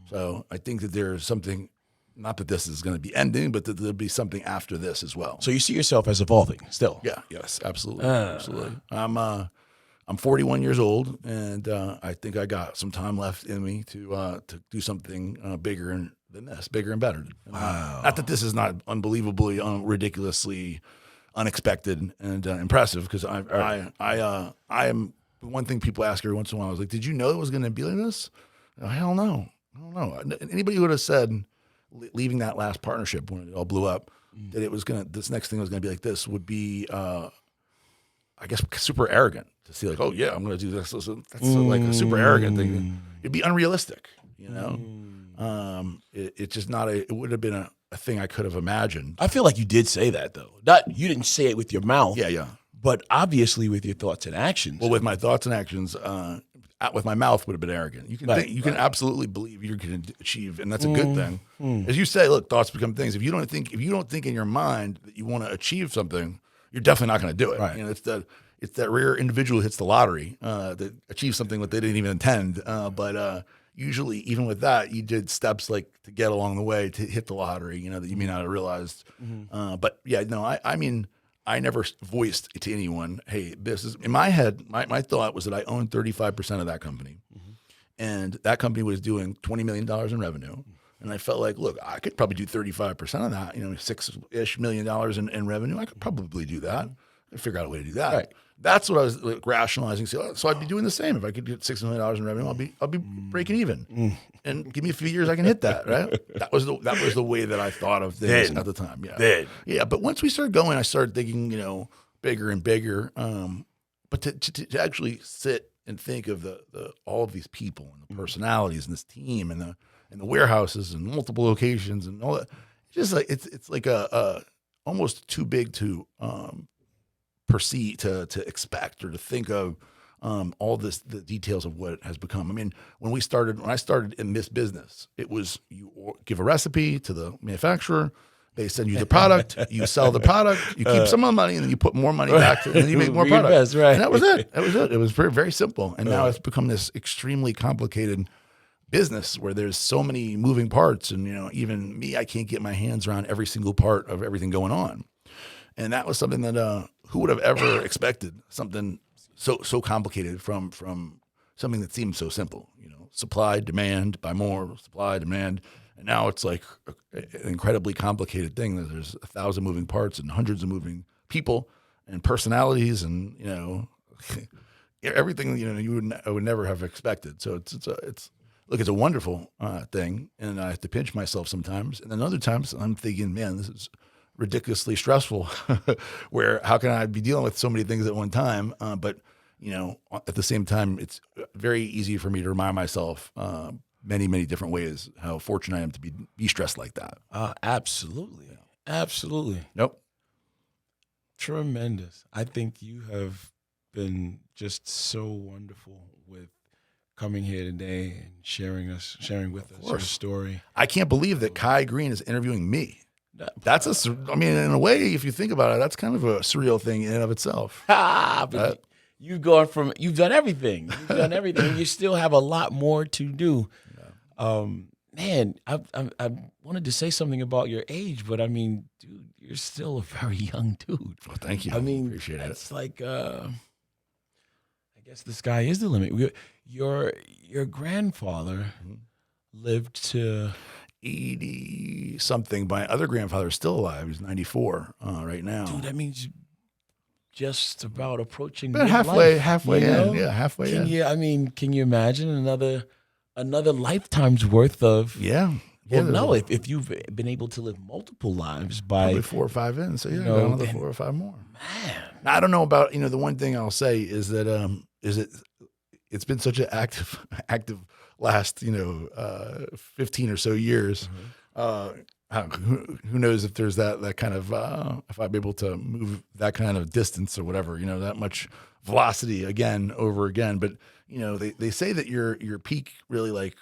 So I think that there's something, not that this is going to be ending, but that there'll be something after this as well. So you see yourself as evolving still? Yeah, yes, absolutely, absolutely. I'm 41 years old, and I think I got some time left in me to do something bigger than this, bigger and better. Wow. Not that this is not unbelievably, ridiculously unexpected and impressive, because I am. One thing people ask every once in a while is like, "Did you know it was going to be like this?" Hell no, I don't know. Anybody who would have said leaving that last partnership when it all blew up that it was this next thing was gonna be like this would be, I guess, super arrogant to see like, oh yeah, I'm gonna do this. That's like a super arrogant thing. It'd be unrealistic, you know. It's just not it would have been a thing I could have imagined. I feel like you did say that though. You didn't say it with your mouth. Yeah. But obviously with your thoughts and actions. Well, with my thoughts and actions, with my mouth would have been arrogant. You can can absolutely believe you're going to achieve, and that's a good thing. As you say, look, thoughts become things. If you don't think in your mind that you want to achieve something, you're definitely not going to do it. Right. You know, it's that rare individual who hits the lottery that achieves something that they didn't even intend. But usually, even with that, you did steps like to get along the way to hit the lottery. You know that you may not have realized. But yeah, no, I mean. I never voiced to anyone, hey, this is, in my head, my thought was that I owned 35% of that company. And that company was doing $20 million in revenue. And I felt like, look, I could probably do 35% of that, $6-ish million in revenue. I could probably do that. I'd figure out a way to do that. Right. That's what I was like, rationalizing. So I'd be doing the same. If I could get $6 million in revenue, I'll be breaking even. And give me a few years, I can hit that. Right? That was the way that I thought of things at the time. Yeah. Yeah. But once we started going, I started thinking, bigger and bigger. But to actually sit and think of the all of these people and the personalities and this team and the warehouses and multiple locations and all that, just like it's like a almost too big to perceive, to expect or to think of all the details of what it has become. I mean, when I started in this business, it was you give a recipe to the manufacturer, they send you the product, you sell the product, you keep some of the money, and then you put more money back, and then you make more product. Invest, right. And that was it. It was very, very simple. And now it's become this extremely complicated business where there's so many moving parts, and even me, I can't get my hands around every single part of everything going on. And that was something that who would have ever expected something so complicated from something that seemed so simple, supply, demand, buy more, supply, demand. And now it's like an incredibly complicated thing that there's 1,000 moving parts and hundreds of moving people and personalities and, everything, I would never have expected. So it's a wonderful thing. And I have to pinch myself sometimes. And then other times I'm thinking, man, this is ridiculously stressful where how can I be dealing with so many things at one time? But at the same time, it's very easy for me to remind myself many, many different ways how fortunate I am to be stressed like that. Absolutely. Absolutely. Nope. Tremendous. I think you have been just so wonderful with coming here today and sharing with us your story. I can't believe that Kai Greene is interviewing me. That's in a way, if you think about it, that's kind of a surreal thing in and of itself. But you've done everything. You've done everything. You still have a lot more to do. Yeah. Man, I wanted to say something about your age, but I mean, dude, you're still a very young dude. Well, thank you. I mean, appreciate it. It's like, I guess the sky is the limit. Your grandfather lived to 80 something. My other grandfather is still alive. He's 94 right now. Dude, that means just about approaching halfway in. Yeah, halfway in. Can you imagine another lifetime's worth of? Yeah. Well, no. If you've been able to live multiple lives by probably 4 or 5 in, so got another 4 or 5 more. Man, now, I don't know about the one thing I'll say is that it's been such an active last 15 or so years. who knows if there's that kind of if I'm able to move that kind of distance or whatever, that much velocity again over again. But they say that your peak really like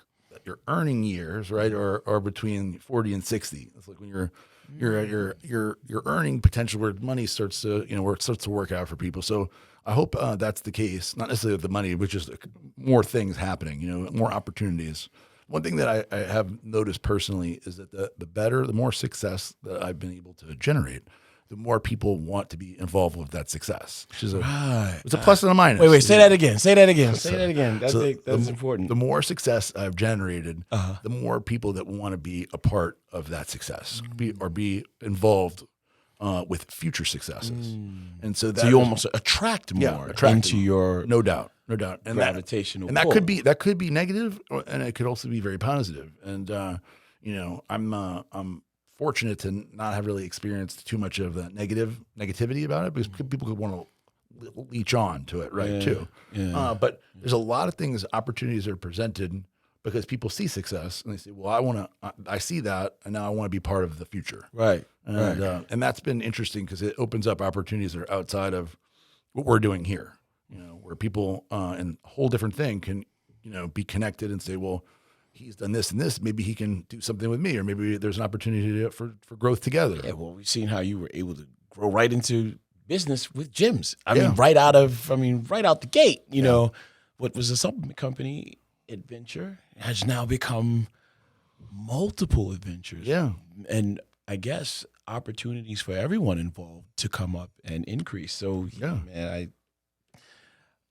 your earning years, right, are between 40 and 60. It's like when you're at your earning potential where money starts to where it starts to work out for people. So I hope that's the case. Not necessarily with the money, but just more things happening. More opportunities. One thing that I have noticed personally is that the more success that I've been able to generate, the more people want to be involved with that success. Which is it's a plus and a minus. Wait, say that again. Say that again. Say that again. That's important. The more success I've generated, the more people that want to be a part of that success or be involved with future successes. And so you almost attract more into your no doubt. And gravitational and that could be negative, and it could also be very positive. And I'm fortunate to not have really experienced too much of that negativity about it, because people could want to leech on to it, right? Too. Yeah. But there's a lot of opportunities that are presented because people see success and they say, well, I see that, and now I want to be part of the future. Right. And that's been interesting because it opens up opportunities that are outside of what we're doing here, where people in a whole different thing can, be connected and say, well, he's done this and this, maybe he can do something with me, or maybe there's an opportunity to do it for growth together. Yeah, well, we've seen how you were able to grow right into business with gyms. I mean, right out the gate, what was a supplement company adventure has now become multiple adventures. Yeah. And I guess opportunities for everyone involved to come up and increase. So, man,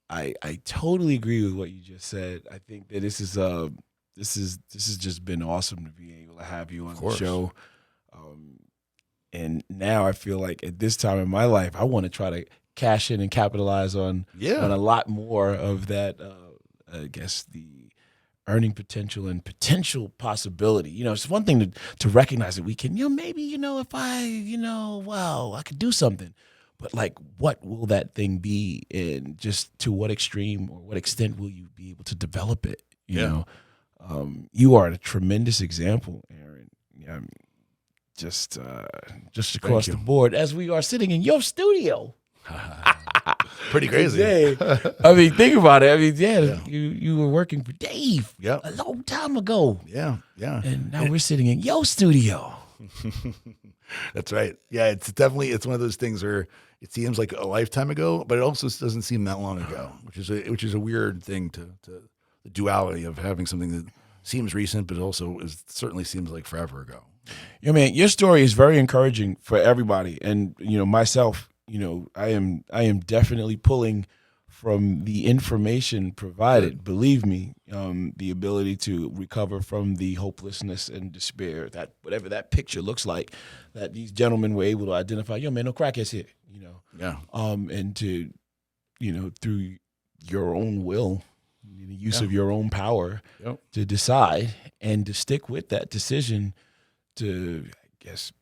I totally agree with what you just said. I think that this has just been awesome to be able to have you on the show. And now I feel like at this time in my life, I want to try to cash in and capitalize on a lot more of that, I guess, the earning potential and potential possibility. It's one thing to recognize that we can, maybe, if I, I could do something. But like, what will that thing be, and just to what extreme or what extent will you be able to develop it? You know, you are a tremendous example, Aaron. Just across the board, as we are sitting in your studio. Pretty crazy. I mean, think about it. I mean, you were working for Dave a long time ago. Yeah. And now we're sitting in your studio. That's right. Yeah, it's one of those things where it seems like a lifetime ago, but it also doesn't seem that long ago, which is a weird thing to the duality of having something that seems recent, but also certainly seems like forever ago. Yeah, man, your story is very encouraging for everybody, and myself. I am definitely pulling from the information provided. Believe me, the ability to recover from the hopelessness and despair, that whatever that picture looks like, that these gentlemen were able to identify. Yo, man, no crackheads here. And to, through your own will, the use of your own power, to decide and to stick with that decision to,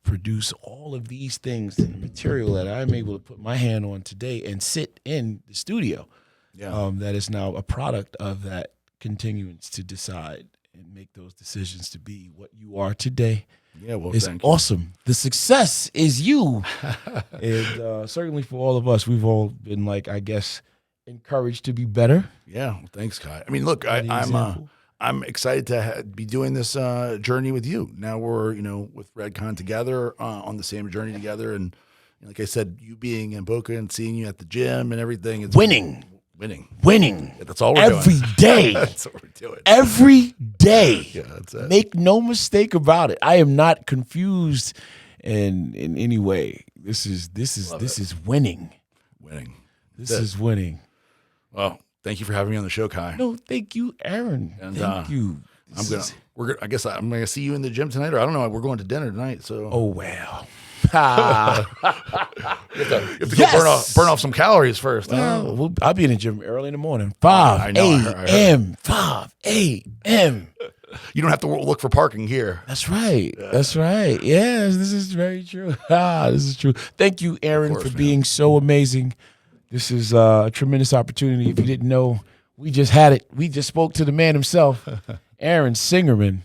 produce all of these things and material that I'm able to put my hand on today and sit in the studio. That is now a product of that continuance to decide and make those decisions to be what you are today. Yeah, well, it's awesome. The success is you. And certainly for all of us, we've all been encouraged to be better. Yeah, well, thanks, Kai. I mean, look, I'm excited to be doing this journey with you. Now we're, with Redcon together, on the same journey together. And like I said, you being in Boca and seeing you at the gym and everything. It's winning. Yeah, that's all we're doing. Every day. That's what we're doing. Every day. Yeah, that's it. Make no mistake about it. I am not confused in any way. This is winning. This is winning. Well, thank you for having me on the show, Kai. No, thank you, Aaron. And thank you. I guess I'm gonna see you in the gym tonight, or I don't know. We're going to dinner tonight, so. Oh well. You have to go burn off some calories first. Well, I'll be in the gym early in the morning. 5 a.m. 5 a.m. You don't have to look for parking here. That's right. That's right. Yes, this is very true. This is true. Thank you, Aaron, for being so amazing. This is a tremendous opportunity. If you didn't know, we just had it. We just spoke to the man himself, Aaron Singerman,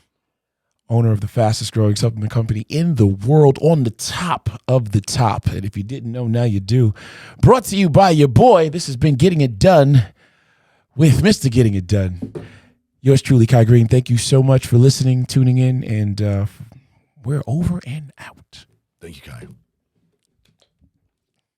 owner of the fastest growing supplement company in the world, on the top of the top. And if you didn't know, now you do. Brought to you by your boy. This has been Getting It Done with Mr. Getting It Done. Yours truly, Kai Greene. Thank you so much for listening, tuning in, and we're over and out. Thank you, Kai.